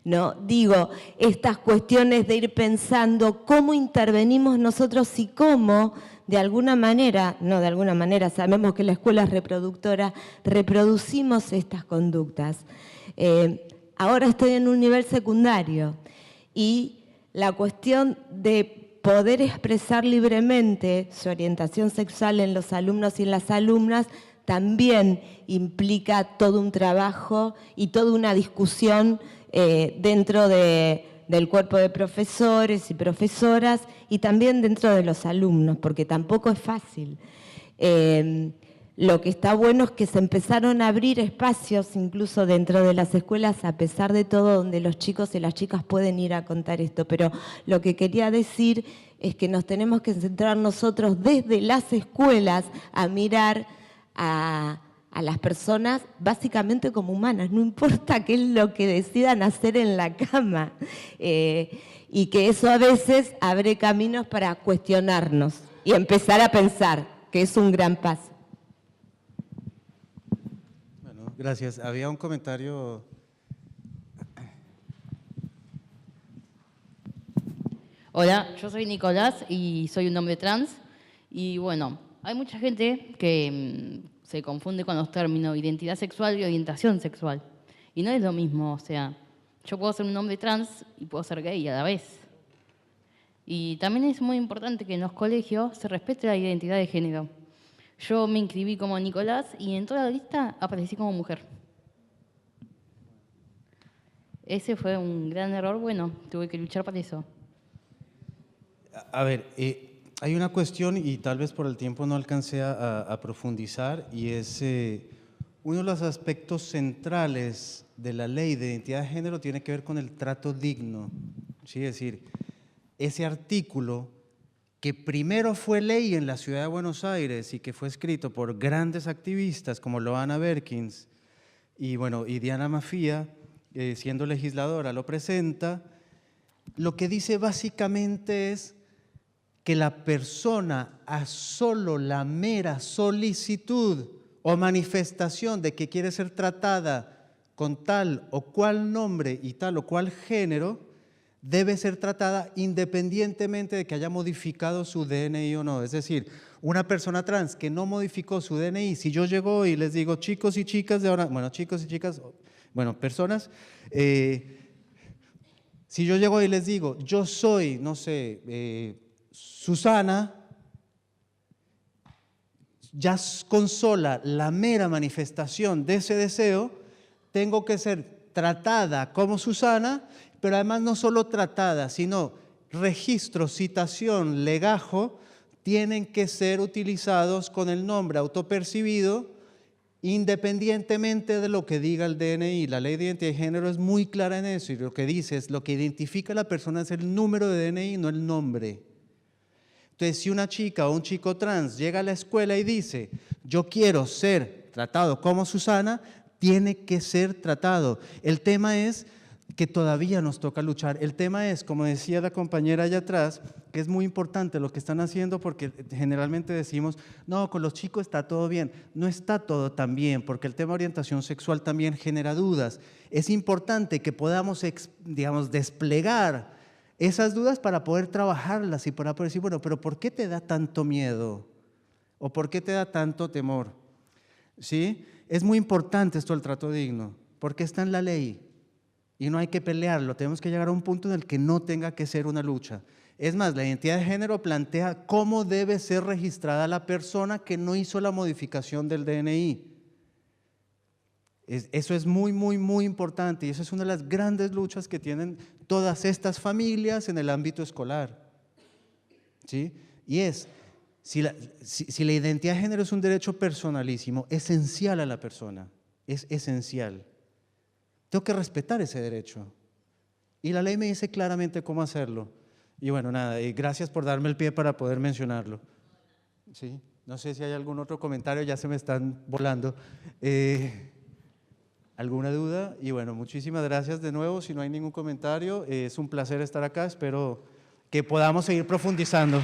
No, digo, estas cuestiones de ir pensando cómo intervenimos nosotros y cómo, de alguna manera, sabemos que la escuela es reproductora, reproducimos estas conductas. Ahora estoy en un nivel secundario y la cuestión de poder expresar libremente su orientación sexual en los alumnos y en las alumnas también implica todo un trabajo y toda una discusión dentro del cuerpo de profesores y profesoras y también dentro de los alumnos, porque tampoco es fácil. Lo que está bueno es que se empezaron a abrir espacios, incluso dentro de las escuelas, a pesar de todo, donde los chicos y las chicas pueden ir a contar esto. Pero lo que quería decir es que nos tenemos que centrar nosotros desde las escuelas a mirar a las personas básicamente como humanas, no importa qué es lo que decidan hacer en la cama, y que eso a veces abre caminos para cuestionarnos y empezar a pensar, que es un gran paso. Bueno, gracias. Había un comentario. Hola, yo soy Nicolás y soy un hombre trans, y bueno, hay mucha gente que se confunde con los términos identidad sexual y orientación sexual. Y no es lo mismo, o sea, yo puedo ser un hombre trans y puedo ser gay a la vez. Y también es muy importante que en los colegios se respete la identidad de género. Yo me inscribí como Nicolás y en toda la lista aparecí como mujer. Ese fue un gran error, bueno, tuve que luchar para eso. A ver, hay una cuestión, y tal vez por el tiempo no alcancé a profundizar, y es uno de los aspectos centrales de la ley de identidad de género tiene que ver con el trato digno. ¿Sí? Es decir, ese artículo que primero fue ley en la ciudad de Buenos Aires y que fue escrito por grandes activistas como Loana Berkins y Diana Mafía, siendo legisladora, lo presenta, lo que dice básicamente es que la persona a solo la mera solicitud o manifestación de que quiere ser tratada con tal o cual nombre y tal o cual género, debe ser tratada independientemente de que haya modificado su DNI o no. Es decir, una persona trans que no modificó su DNI, si yo llego y les digo chicos y chicas de ahora, bueno, chicos y chicas, bueno, personas, si yo llego y les digo, yo soy, no sé, Susana, ya con sola la mera manifestación de ese deseo, tengo que ser tratada como Susana, pero además no solo tratada, sino registro, citación, legajo, tienen que ser utilizados con el nombre autopercibido, independientemente de lo que diga el DNI. La ley de identidad de género es muy clara en eso, y lo que dice es lo que identifica a la persona es el número de DNI, no el nombre. Entonces, si una chica o un chico trans llega a la escuela y dice, yo quiero ser tratado como Susana, tiene que ser tratado. El tema es que todavía nos toca luchar. El tema es, como decía la compañera allá atrás, que es muy importante lo que están haciendo, porque generalmente decimos, no, con los chicos está todo bien. No está todo tan bien, porque el tema de orientación sexual también genera dudas. Es importante que podamos, digamos, desplegar esas dudas para poder trabajarlas y para poder decir, bueno, pero ¿por qué te da tanto miedo? ¿O por qué te da tanto temor? ¿Sí? Es muy importante esto del trato digno, porque está en la ley y no hay que pelearlo. Tenemos que llegar a un punto en el que no tenga que ser una lucha. Es más, la identidad de género plantea cómo debe ser registrada la persona que no hizo la modificación del DNI. Eso es muy, muy, muy importante y eso es una de las grandes luchas que tienen todas estas familias en el ámbito escolar. ¿Sí? Y si la identidad de género es un derecho personalísimo, esencial a la persona, es esencial. Tengo que respetar ese derecho. Y la ley me dice claramente cómo hacerlo. Y bueno, nada, gracias por darme el pie para poder mencionarlo. ¿Sí? No sé si hay algún otro comentario, ya se me están volando. ¿Alguna duda? Y bueno, muchísimas gracias de nuevo. Si no hay ningún comentario, es un placer estar acá. Espero que podamos seguir profundizando.